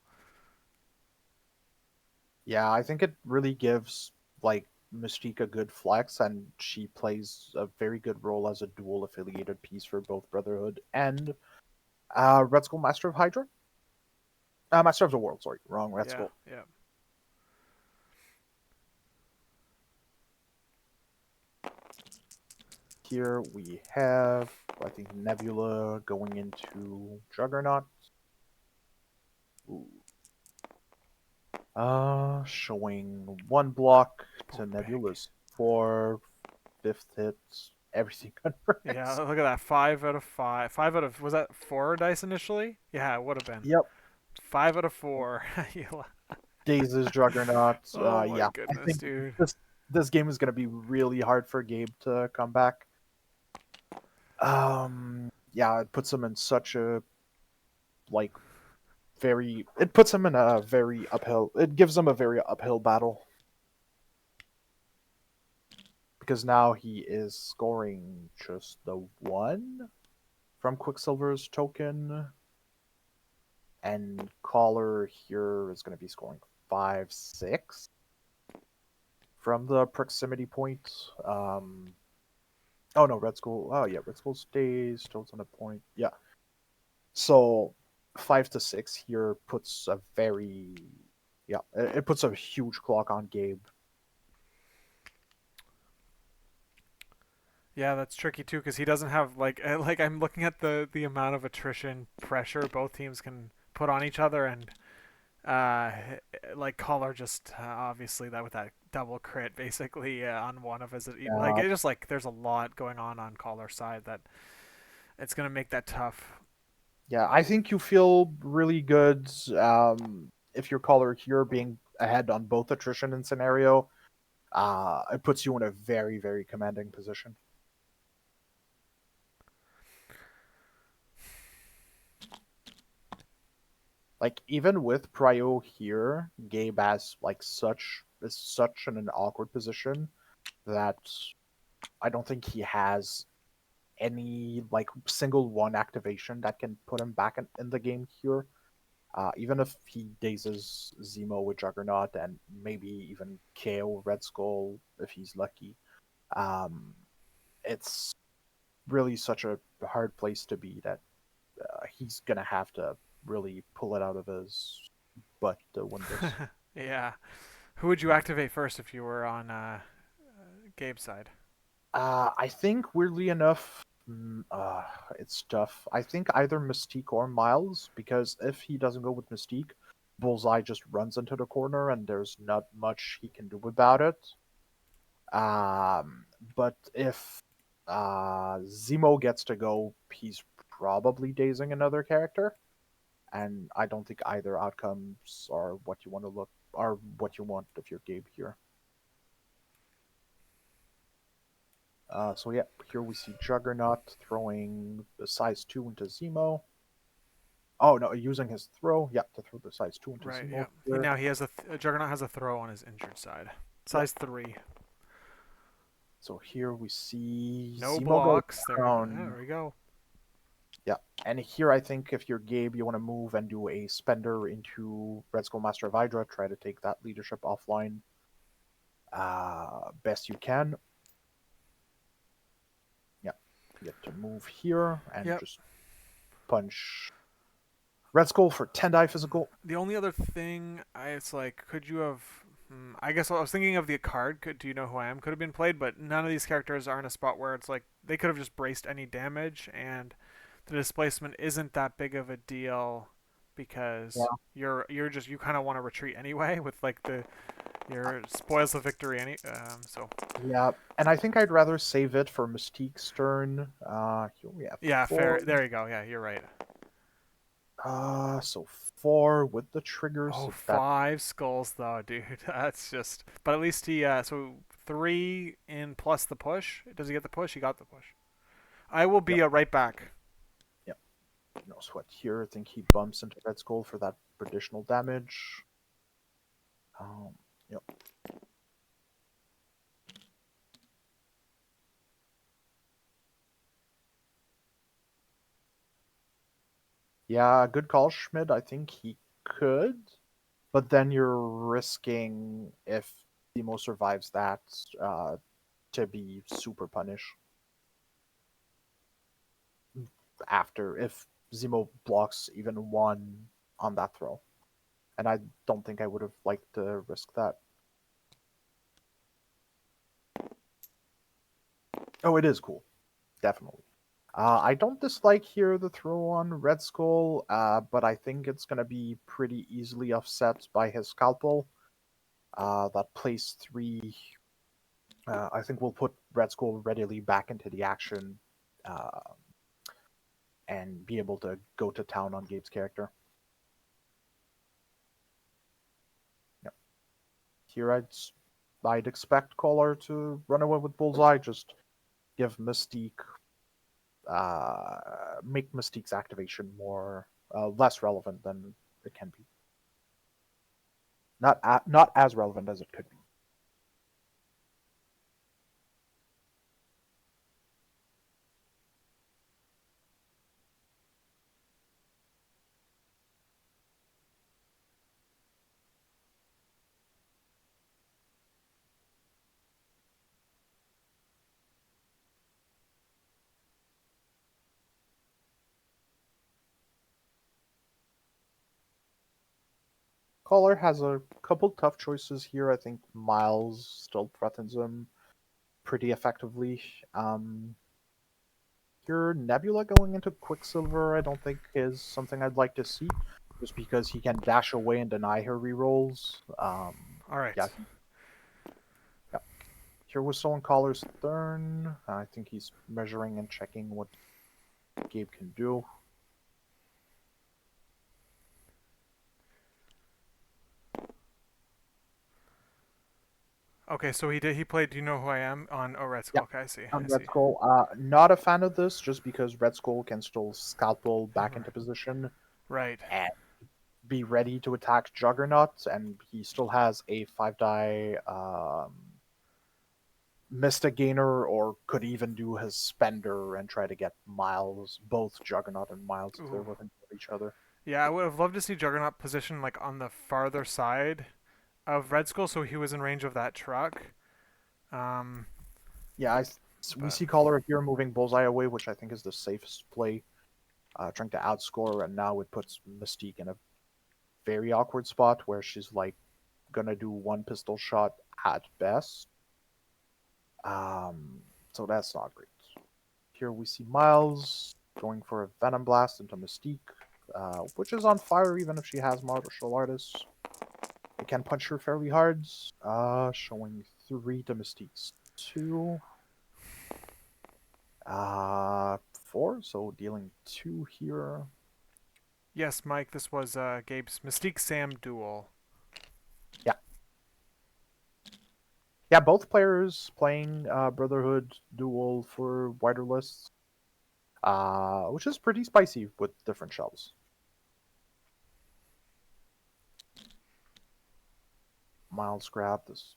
Yeah, I think it really gives like Mystique a good flex, and she plays a very good role as a dual affiliated piece for both Brotherhood and Red Skull Master of Hydra. Master of the World, sorry, wrong Red Yeah, Skull. yeah. Here we have, I think, Nebula going into Juggernaut. Ooh. Showing one block to Poke bag. Nebula's 4, 5th hit, everything Yeah, confirms. look at that. 5 out of 5. 5 out of, was that 4 dice initially? Yeah, it would have been. Yep. 5 out of 4. Dazes, Juggernaut. Oh my Yeah, I goodness, think dude. this game is gonna be really hard for Gabe to come back. Yeah, it puts him in such a like very. It puts him in a very uphill. It gives him a very uphill battle because now he is scoring just the one from Quicksilver's token, and Collar here is going to be scoring 5, 6 from the proximity point. Oh no, Red Skull. Oh yeah, Red Skull stays. Toad's on a point. Yeah. So 5 to 6 here puts a very yeah. It puts a huge clock on Gabe. Yeah, that's tricky too because he doesn't have like I'm looking at the amount of attrition pressure both teams can put on each other, and uh like Collar just obviously that with that double crit basically on one of his, like Uh, it just like there's a lot going on Collar's side that it's gonna make that tough. yeah, I think you feel really good if your Collar here being ahead on both attrition and scenario. It puts you in a very very commanding position. Like even with Prio here, Gabe has like such an awkward position that I don't think he has any like single one activation that can put him back in the game here. Even if he dazes Zemo with Juggernaut and maybe even KO Red Skull if he's lucky, um, it's really such a hard place to be that he's gonna have to really pull it out of his butt to win this. Yeah. Who would you activate first if you were on Gabe's side? I think weirdly enough, it's tough. I think either Mystique or Miles, because if he doesn't go with Mystique, Bullseye just runs into the corner and there's not much he can do about it. Um, but if Zemo gets to go, he's probably dazing another character, and I don't think either outcomes are what you want to look are what you want if you're Gabe here. So yeah, here we see Juggernaut throwing the size 2 into Zemo. Oh no, using his throw, yeah, to throw the size 2 into Right. Zemo Yeah. here. Now he has Juggernaut has a throw on his injured side. Yep. Size 3. So here we see No Zemo go blocks. There we go. Yeah, down. there we go. Yeah, and here I think if you're Gabe, you want to move and do a spender into Red Skull Master of Hydra, try to take that leadership offline best you can. Yeah, you get to move here and Yep. just punch Red Skull for 10 die physical. The only other thing, it's like, could you have? I guess I was thinking of the card. Do you know who I am? Could have been played, but none of these characters are in a spot where it's like they could have just braced any damage, and the displacement isn't that big of a deal Yeah. because you're just you kind of want to retreat anyway with like the your spoils the victory so Yeah, and I think I'd rather save it for Mystique's turn. Here we have yeah, fair. 4. There you go. Yeah, you're right. So 4 with the trigger, Oh, so that 5 skulls though, dude. That's just. But at least he. So 3 in plus the push. Does he get the push? He got the push. I will yep, be right back. yep. No sweat here. I think he bumps into Red Skull for that additional damage. Um, yep. Yeah, good call, Schmidt. I think he could, but then you're risking if Demo survives that to be super punish after if Zemo blocks even one on that throw. And I don't think I would have liked to risk that. Oh, it is cool, definitely. I don't dislike here the throw on Red Skull, but I think it's going to be pretty easily offset by his Scalpel. That plays 3. I think we'll put Red Skull readily back into the action uh, and be able to go to town on Gabe's character. Yep. Here I'd expect Kollar to run away with Bullseye, just give Mystique, make Mystique's activation more less relevant than it can be. Not as relevant as it could be. Kollar has a couple tough choices here. I think Miles still threatens him pretty effectively. Your Nebula going into Quicksilver, I don't think is something I'd like to see, just because he can dash away and deny her rerolls. All right. Yeah, yeah. Here was Soul and Collar's turn. I think he's measuring and checking what Gabe can do. Okay, so he played Do You Know Who I Am on Red Yeah, Skull. Okay, I see. on I Red see. Skull. Not a fan of this, just because Red Skull can still Scalpel back into position Right. and be ready to attack Juggernaut, and he still has a 5-die Mystic Gainer, or could even do his Spender and try to get Miles, both Juggernaut and Miles, if they're Ooh. within each other. Yeah, I would have loved to see Juggernaut positioned like on the farther side of Red Skull, so he was in range of that truck. Um, Yeah, we but see Collar here moving Bullseye away, which I think is the safest play, trying to outscore, and now it puts Mystique in a very awkward spot where she's like gonna do one pistol shot at best. Um, so that's not great. Here we see Miles going for a Venom Blast into Mystique, which is on fire even if she has martial artists. It can punch her fairly hard, showing 3 to Mystique's 2. 4, so dealing 2 here. yes, Mike, this was Gabe's Mystique Sam duel. Yeah. Yeah, both players playing Brotherhood duel for wider lists, which is pretty spicy with different shells. Miles grabbed this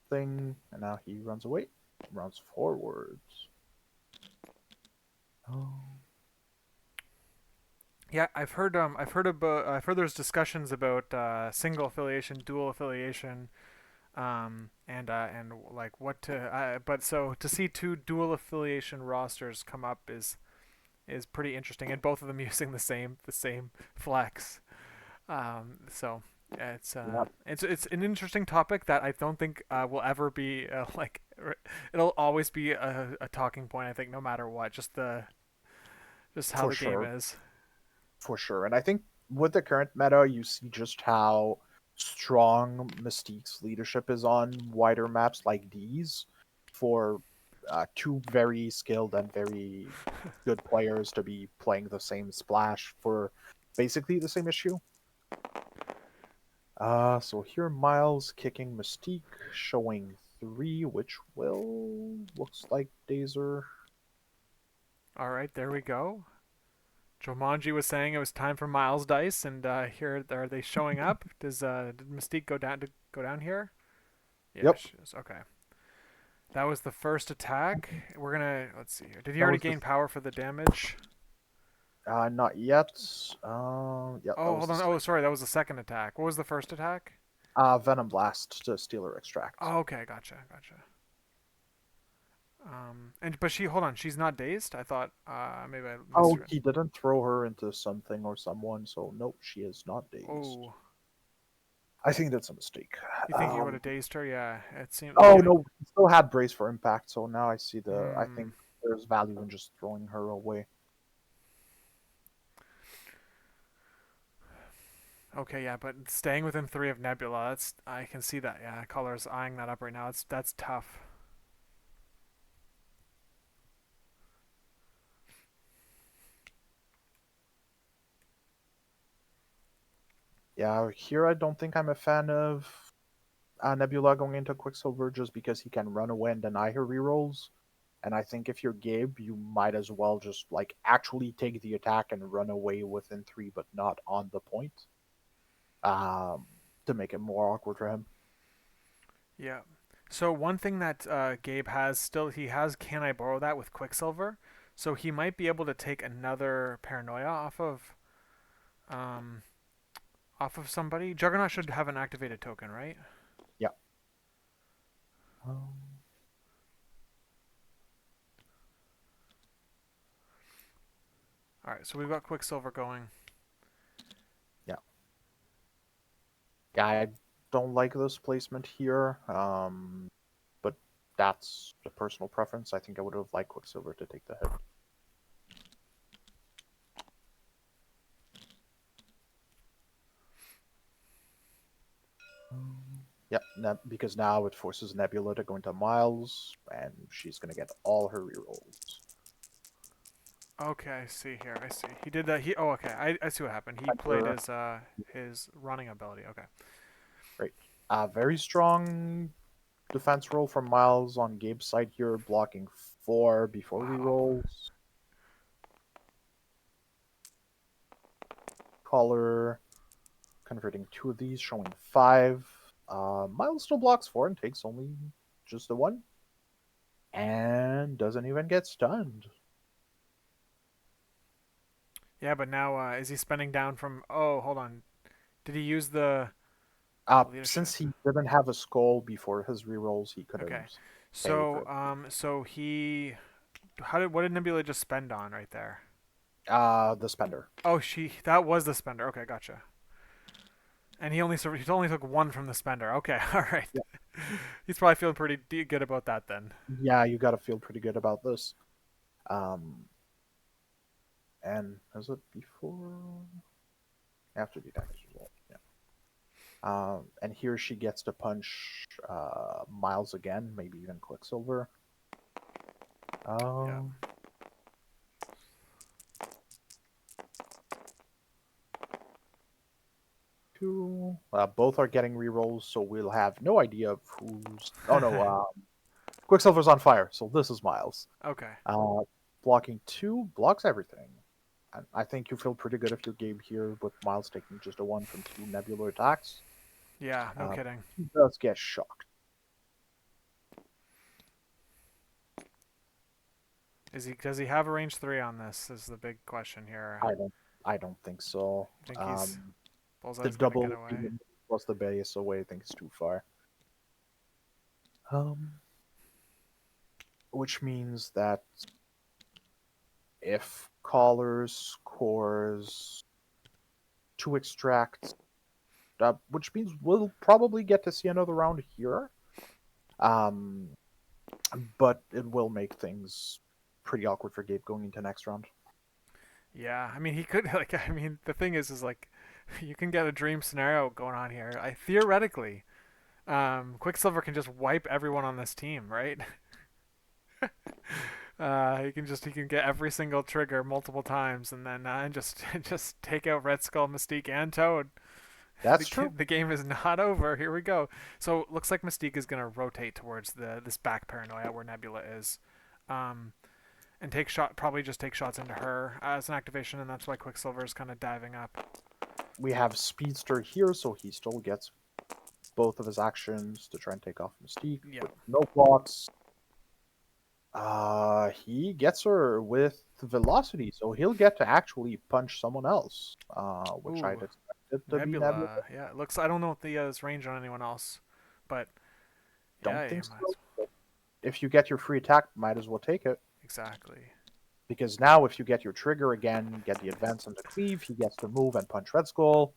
thing, and now he runs away, runs forwards. Oh. Yeah, I've heard there's discussions about single affiliation, dual affiliation, and like what to. But so to see 2 dual affiliation rosters come up is pretty interesting, and both of them using the same flex. So Yep, it's an interesting topic that I don't think will ever be like it'll always be a talking point. I think no matter what, just how for the game sure. is. For sure. And I think with the current meta, you see just how strong Mystique's leadership is on wider maps like these for 2 very skilled and very good players to be playing the same splash for basically the same issue. So here Miles kicking Mystique, showing 3, which will looks like Dazer. All right, there we go. Jomanji was saying it was time for Miles Dice, and here are they showing up? Did Mystique go down here? Yeah, Yep, she is. Okay. That was the first attack. We're gonna let's see here. Did he that already was the gain power for the damage? not yet. Yeah, that Oh, was hold the on. Oh, sorry, that was the second attack. What was the first attack? Venom Blast to Stealer Extract. Oh, okay, gotcha. And but she hold on, she's not dazed. I thought maybe I Oh, misread. he didn't throw her into something or someone, so nope, she is not dazed. Oh, I think that's a mistake. you think he would have dazed her? Yeah, it seemed. Oh Yeah. no, he still had Brace for Impact, so now I see I think Hmm. there's value in just throwing her away. Okay, yeah, but staying within 3 of Nebula, I can see that. Yeah, Kollar's eyeing that up right now. That's tough. Yeah, here I don't think I'm a fan of Nebula going into Quicksilver just because he can run away and deny her rerolls. And I think if you're Gabe, you might as well just like actually take the attack and run away within 3, but not on the point, um, to make it more awkward for him. Yeah. So one thing that Gabe has still, he has Can I Borrow That with Quicksilver, so he might be able to take another Paranoia um, off of somebody. Juggernaut should have an activated token, right? Yeah. Um, All right, so we've got Quicksilver going. yeah. Yeah, I don't like this placement here, but that's a personal preference. I think I would have liked Quicksilver to take the hit. Yep, because now it forces Nebula to go into Miles, and she's going to get all her rerolls. Okay, I see here. I see. He did that. Oh, okay. I see what happened. He played his running ability. Okay. Great. Very strong defense roll from Miles on Gabe's side here, blocking 4 before Wow. rerolls. Kollar converting 2 of these, showing 5. Miles still blocks 4 and takes only just the 1. And doesn't even get stunned. Yeah, but now is he spending down from? Oh, hold on. Did he use the leadership? Since he didn't have a skull before his rerolls, he couldn't Okay. pay So for so he what did Nebula just spend on right there? the spender. Oh, that was the spender. Okay, gotcha. And he only took 1 from the spender. Okay, all right. Yeah, He's probably feeling pretty good about that then. yeah, you got to feel pretty good about this. Um, and is it before? After the attack is resolved. Yeah. And here she gets to punch Miles again, maybe even Quicksilver. Yeah. Um, Two. Both are getting rerolls, so we'll have no idea of who's. Oh no, Quicksilver's on fire, so this is Miles. Okay. Uh, Blocking 2 blocks everything. And I think you feel pretty good if you're Gabe here with Miles taking just a 1 from 2 Nebula attacks. Yeah, no kidding. He does get shocked. Does he have a range 3 on this? Is the big question here. I don't. I don't think so. I think he's The Bullseye's gonna get double away. plus the base away, I think is too far. Which means that if Kollar scores 2 extracts, which means we'll probably get to see another round here. Um, but it will make things pretty awkward for Gabe going into next round. Yeah, I mean he could I mean the thing is like you can get a dream scenario going on here. I theoretically Quicksilver can just wipe everyone on this team, right? He can get every single trigger multiple times and then just take out Red Skull, Mystique, and Toad. That's true. The game is not over. Here we go. So looks like Mystique is gonna rotate towards this back paranoia where Nebula is, and probably just take shots into her as an activation, and that's why Quicksilver is kind of diving up. We have Speedster here, so he still gets both of his actions to try and take off Mystique Yeah. with no blocks. He gets her with velocity, so he'll get to actually punch someone else, which I'd Ooh, expect it to be Nebula. Yeah, it looks. I don't know if he has range on anyone else, but Don't yeah, think you might so. But if you get your free attack, might as well take it. exactly. Because now if you get your trigger again, get the advance on the cleave, he gets to move and punch Red Skull.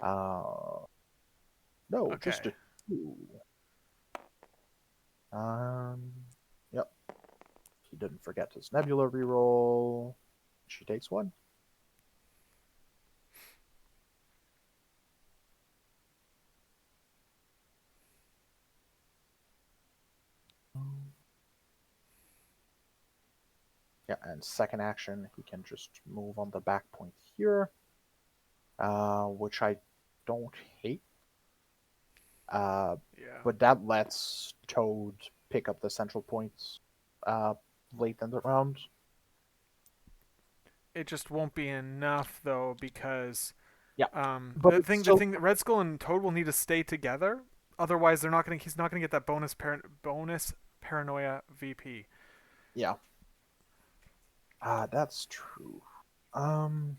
No, Okay. just a 2. Yep. he didn't forget his Nebula reroll. She takes one. Yeah, and second action, he can just move on the back point here, which I don't hate. Yeah. But that lets Toad pick up the central points late in the round. It just won't be enough though because Yeah, but the it's thing the still thing that Red Skull and Toad will need to stay together. Otherwise, he's not gonna get that bonus paranoia VP. yeah. That's true. Um,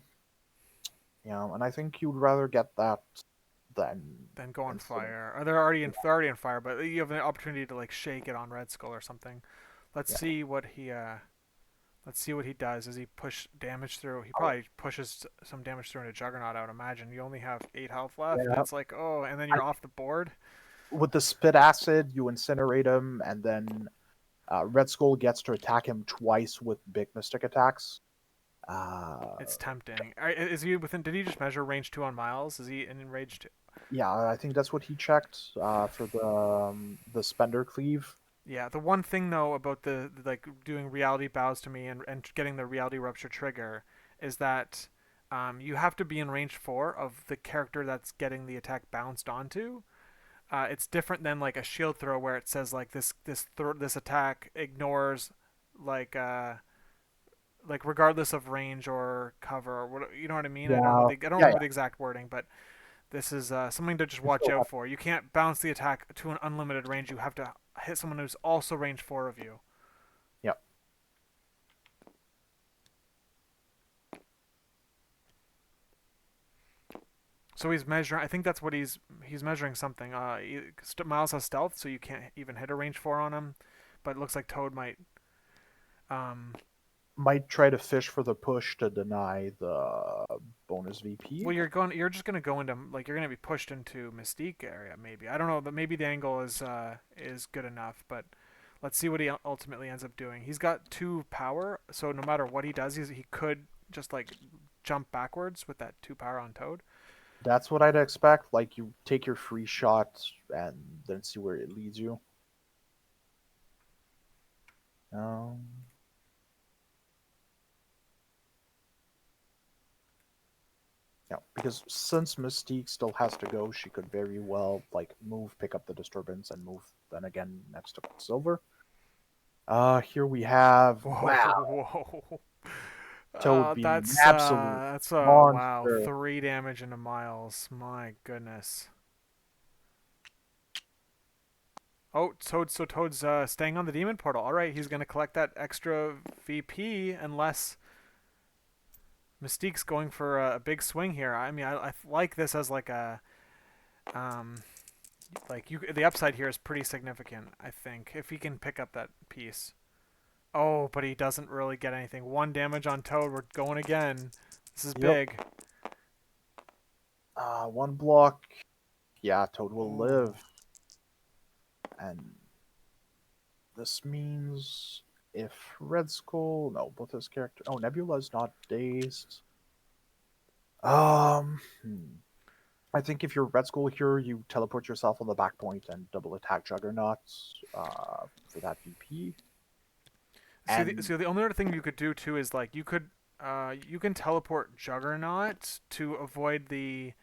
yeah, and I think you'd rather get that than Then go on instead of fire. Or they're already on fire, but you have an opportunity to like shake it on Red Skull or something. Let's yeah. see what he let's see what he does. Does he push damage through? He Oh, probably pushes some damage through into Juggernaut. I would imagine. You only have 8 health left. yeah. It's like oh, and then I, you're off the board. with the spit acid, you incinerate him, and then Red Skull gets to attack him twice with big mystic attacks. Uh, It's tempting. Is he within? Did he just measure range 2 on Miles? Is he in range 2? yeah, I think that's what he checked for the Spender Cleave. Yeah. The one thing though about the like doing reality bows to me and getting the reality rupture trigger is that you have to be in range 4 of the character that's getting the attack bounced onto. It's different than like a shield throw where it says like this attack ignores like regardless of range or cover or what, you know what I mean. Yeah, I don't yeah, remember yeah. the exact wording, but this is something to just You watch still out have, for. You can't bounce the attack to an unlimited range. You have to hit someone who's also range 4 of you. yeah. So he's measuring. I think that's what he's measuring something. Miles has stealth, so you can't even hit a range 4 on him. But it looks like Toad might. Um, Might try to fish for the push to deny the bonus VP. well, You're just gonna go into like you're gonna be pushed into Mystique area. Maybe I don't know. But maybe the angle is good enough. But let's see what he ultimately ends up doing. He's got 2 power, so no matter what he does, he could just like jump backwards with that 2 power on Toad. That's what I'd expect. Like you take your free shot and then see where it leads you. Um, yeah, because since Mystique still has to go, she could very well like move, pick up the disturbance, and move then again next to Silver. Here we have Whoa, wow, whoa. Toad being an absolute That's wow, monster. 3 damage into Miles. My goodness. Oh, Toad's staying on the demon portal. All right, he's gonna collect that extra VP unless Mystique's going for a big swing here. I mean, I like this as like a um the upside here is pretty significant. I think if he can pick up that piece. Oh, but he doesn't really get anything. 1 damage on Toad. We're going again. This is Yep. big. One block. Yeah, Toad will Ooh. live. And this means if Red Skull, no, both his character. Oh, Nebula's not dazed. I think if you're Red Skull here, you teleport yourself on the back point and double attack Juggernaut for that VP. And The only other thing you could do too is like you can teleport Juggernaut to avoid the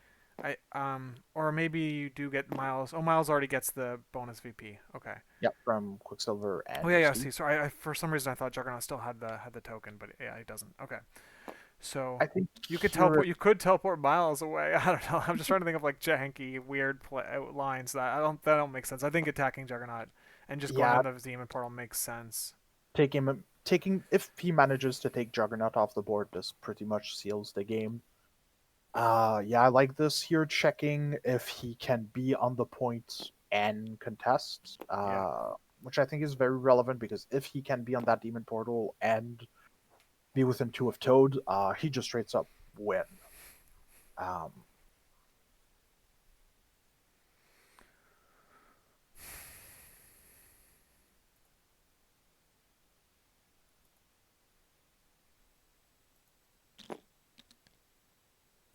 or maybe you do get Miles. Oh, Miles already gets the bonus VP. Okay. yeah, from Quicksilver Oh and yeah, yeah. Mystique. See, sorry. For some reason I thought Juggernaut still had the token, but yeah, he doesn't. Okay. So I think you could here, teleport. You could teleport Miles away. I don't know. I'm just trying to think of like janky, weird lines that don't make sense. I think attacking Juggernaut and just going yeah, on the demon portal makes sense. taking if he manages to take Juggernaut off the board, this pretty much seals the game. Yeah, I like this here, checking if he can be on the point and contest, Yeah. which I think is very relevant because if he can be on that demon portal and be within 2 of Toad, he just straight up win. Um,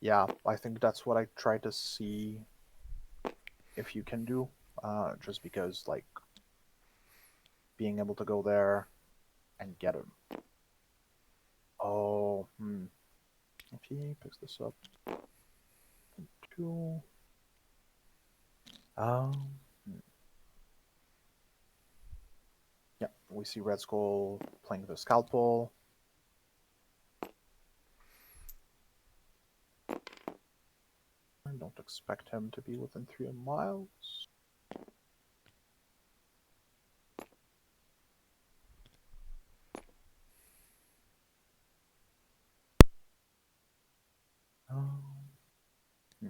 Yeah, I think that's what I try to see if you can do. Just because like being able to go there and get him. Oh, if he picks this up, two. Hmm. Yeah, we see Red Skull playing the scalpel. I don't expect him to be within 3 miles. Um, hmm.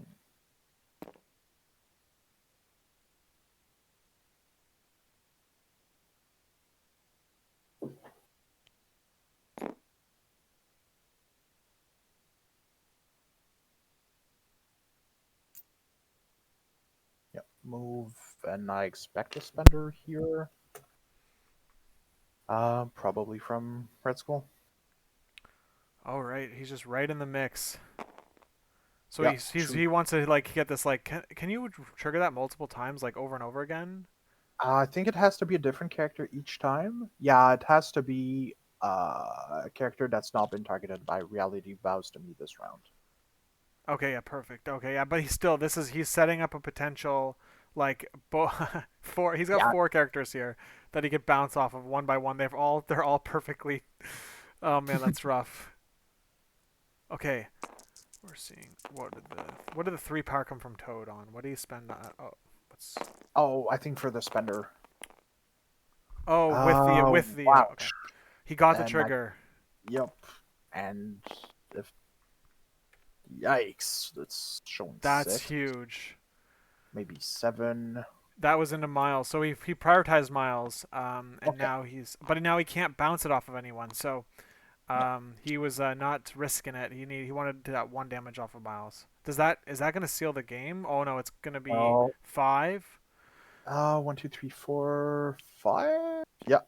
Yep, move, and I expect a spender here. Probably from Red Skull. All right, he's just right in the mix. So Yeah, he wants to like get this like can you trigger that multiple times like over and over again? I think it has to be a different character each time. Yeah, it has to be a character that's not been targeted by reality vows to me this round. Okay, yeah, perfect. Okay, yeah, but he's setting up a potential like four. He's got Yeah, four characters here that he could bounce off of one by one. They're all perfectly. Oh man, that's rough. Okay, we're seeing what did the three power come from Toad on? What do you spend on? Oh, what's oh, I think for the spender. oh with the Wow. okay. He got the And I, trigger. yep. And if, yikes, that's showing That's 6, huge. maybe 7. That was into Miles. So he prioritized Miles, and Okay. now he can't bounce it off of anyone. So Yeah. he was not risking it. He wanted to do that one damage off of Miles. Is that going to seal the game? Oh no, it's going to be Oh, 5. 1, 2, 3, 4, 5. Yeah,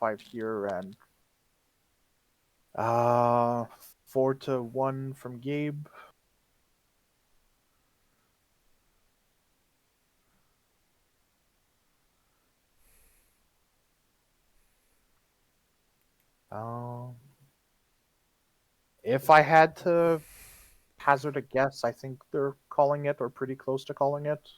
5 here and uh 4-1 from Gabe. Um, if I had to hazard a guess, I think they're calling it or pretty close to calling it.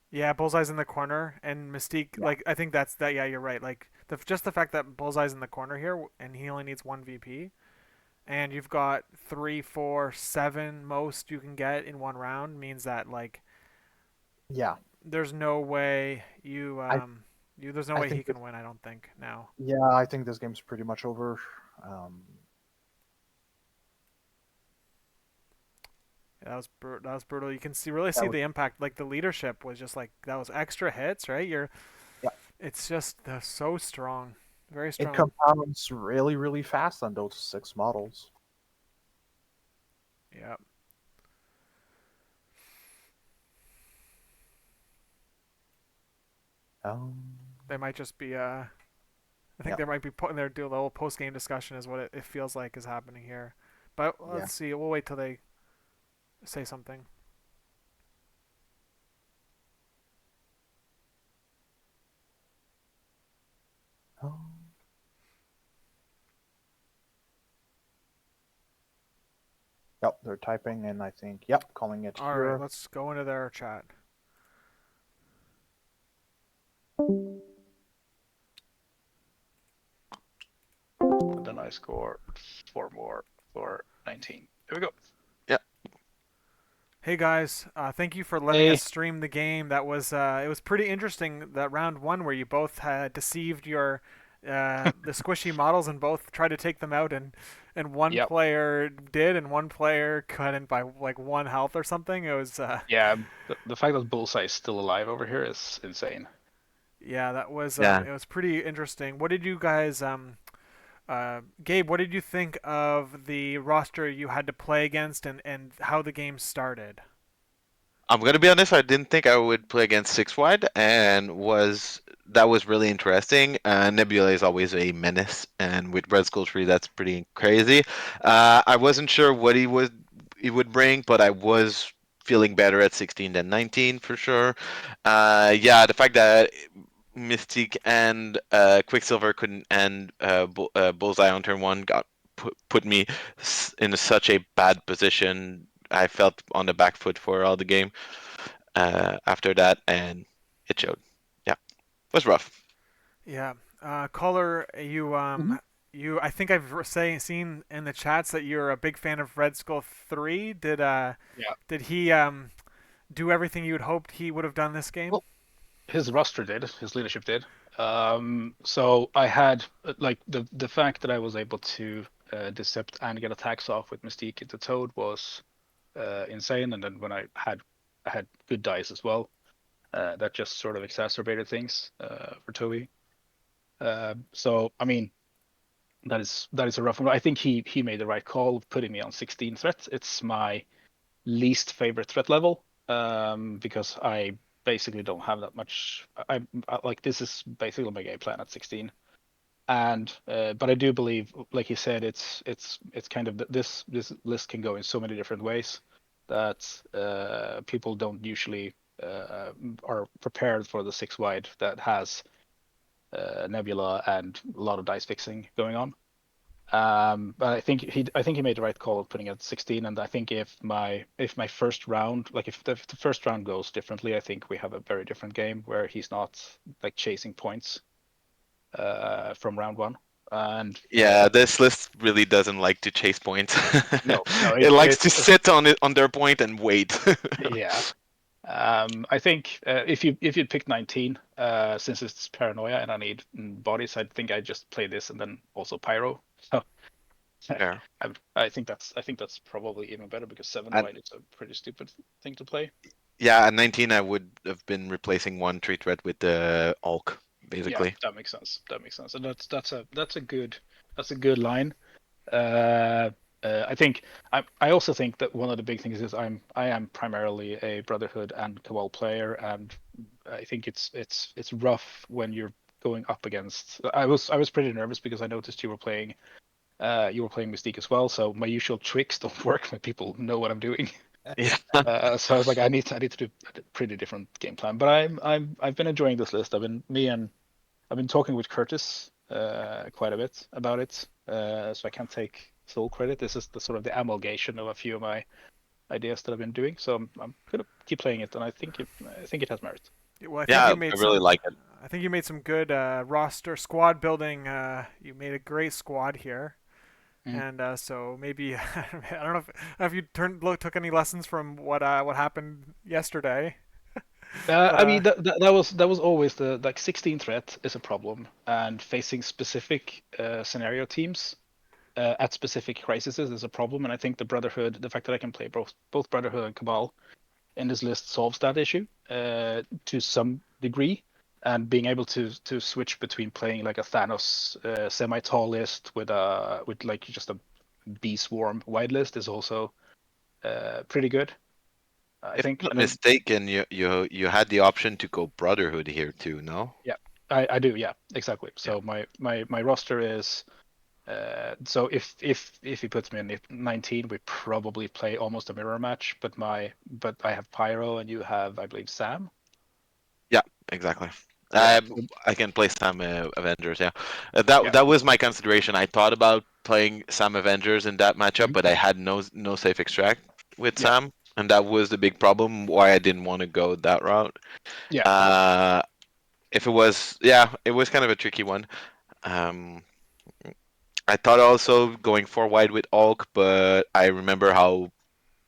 Yeah, Bullseye's in the corner, and Mystique. Yeah, Like I think that's that. Yeah, you're right. Like just the fact that Bullseye's in the corner here, and he only needs one VP, and you've got 3, 4, 7 most you can get in one round means that like yeah. there's no way I there's no I way he think this can win. I don't think now. yeah, I think this game's pretty much over. Um, Yeah, that was brutal. You can really that see was the impact. Like the leadership was just like that was extra hits, right? yeah. It's just they're so strong, very It strong. compounds really, really fast on those 6 models. Yeah, Um, they might just be. I think yeah, they might be putting their do a little post game discussion is what it feels like is happening here. But yeah. let's see. We'll wait till they say something. Um, yep, they're typing, and I think yep, calling it All right, here. let's go into their chat. And then I score 4 more for 19. Here we go. Yeah. Hey guys, thank you for letting us Hey. stream the game. That was it was pretty interesting that round one where you both had deceived your the squishy models and both tried to take them out and one Yep. player did and one player couldn't by like 1 health or something. It was Yeah, the fact that Bullseye is still alive over here is insane. yeah, that was Yeah. it was pretty interesting. What did you guys Gabe, what did you think of the roster you had to play against and how the game started? I'm gonna be honest. I didn't think I would play against six wide, and that was really interesting. Nebula is always a menace, and with Red Skull Tree, that's pretty crazy. I wasn't sure what he would bring, but I was feeling better at 16 than 19 for sure. Yeah, the fact that Mystique and Quicksilver couldn't end Bullseye on turn one put me in such a bad position. I felt on the back foot for all the game after that, and it showed. Yeah, it was rough. Yeah, Kollar, Mhm. I think seen in the chats that you're a big fan of Red Skull 3. Yeah. Did he do everything you had hoped he would have done this game? Well, his roster did, his leadership did. So I had like the fact that I was able to decept and get attacks off with Mystique into Toad was insane, and then when I had good dice as well, that just sort of exacerbated things for Toby. So I mean that is a rough one. I think he made the right call putting me on 16 threats. It's my least favorite threat level because I basically don't have that much. Like this is basically my game plan at 16. And but I do believe, like you said, it's kind of this list can go in so many different ways that people don't usually are prepared for the six wide that has Nebula and a lot of dice fixing going on. But I think he made the right call of putting it at 16, and I think if my first round, like if the first round goes differently, I think we have a very different game where he's not like chasing points from round one. And Yeah, this list really doesn't like to chase points. no, It likes to it's sit on their point and wait. yeah. I think if you'd pick 19, since it's paranoia and I need bodies, I think I just play this and then also pyro. So Yeah. I think that's probably even better because seven And white is a pretty stupid thing to play. yeah, at 19, I would have been replacing one tree threat with the Ulk, Yeah, basically. that makes sense. That makes sense, and that's a good line. Uh, I also think that one of the big things is I am primarily a Brotherhood and Cabal player, and I think it's rough when you're going up against. I was pretty nervous because I noticed you were playing Mystique as well, so my usual tricks don't work when people know what I'm doing. Yeah. So I was like, I need to do a pretty different game plan. But I've been enjoying this list. I've been talking with Curtis quite a bit about it. So I can't take sole credit. This is the sort of the amalgamation of a few of my ideas that I've been doing. So I'm gonna keep playing it, and I think it has merit. Well, Yeah, I really like it. I think you made some good roster squad building. You made a great squad here. Mm. And so maybe I don't know if you took any lessons from what happened yesterday, but I mean that was always the like 16 threat is a problem, and facing specific scenario teams at specific crises is a problem. And I think the fact that I can play both Brotherhood and Cabal in this list solves that issue to some degree. And being able to switch between playing like a Thanos semi-tall list with like just a bee swarm wide list is also pretty good, I If think. I'm And not then mistaken, you had the option to go Brotherhood here too, no? yeah, I do, yeah, exactly. Yeah. So my roster is so if he puts me in 19, we probably play almost a mirror match. But I have Pyro and you have, I believe, Sam. Yeah, exactly. Yeah, I can play some Avengers. Yeah, that yeah. that was my consideration. I thought about playing some Avengers in that matchup, Mhm. but I had no safe extract with Yeah, Sam, and that was the big problem. Why I didn't want to go that route. yeah. Uh, if it was, yeah, it was kind of a tricky one. Um, I thought also going four wide with Ulk, but I remember how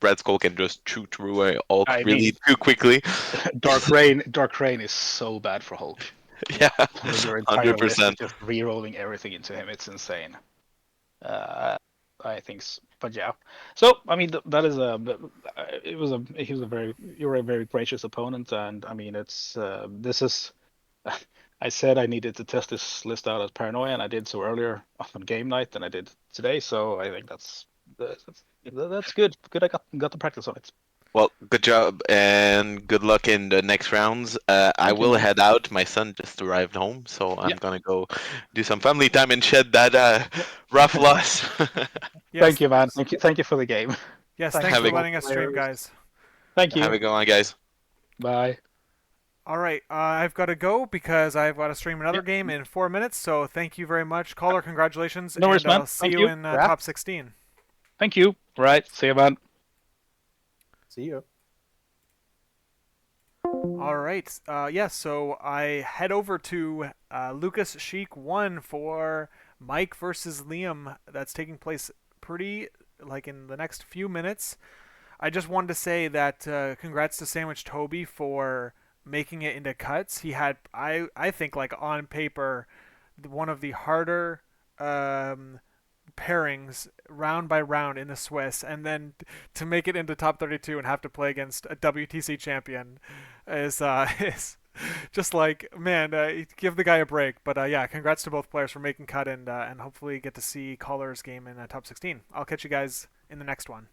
Red Skull can just chew through a Ulk I really mean, too quickly. Dark Rain is so bad for Hulk. Yeah, When your entire list is 100%. just re-rolling everything into him, it's insane. Uh, I think, but yeah. So I mean, that is it was a he was a very you were a very gracious opponent, and I mean, this is. I said I needed to test this list out as paranoia, and I did so earlier on game night than I did today. So I think that's good. Good, I got the practice on it. Well, good job and good luck in the next rounds. I Thank you, will man. head out. My son just arrived home, so I'm Yeah. gonna go do some family time and shed that Yeah. rough loss. Thank Yes, you, man. Thank you for the game. yes. Thanks Thanks Have for to a both letting us stream, players. guys. Thank have you. a good one, guys. Bye. All right, I've got to go because I've got to stream another Yeah. game in 4 minutes. So thank you very much, Kollar. Congratulations, No worries, and man. I'll see Thank you you. in Yeah. top 16. Thank you. Right. See you, man. See you. All right. Yeah, so I head over to Lucas Sheik 1 for Mike versus Liam. That's taking place pretty like in the next few minutes. I just wanted to say that congrats to Sandwich Toby for making it into cuts. He had, I think, like on paper, one of the harder um, pairings round by round in the Swiss, and then to make it into top 32 and have to play against a WTC champion is is just like, man, give the guy a break. But yeah, congrats to both players for making cut and hopefully get to see Collar's game in top 16. I'll catch you guys in the next one.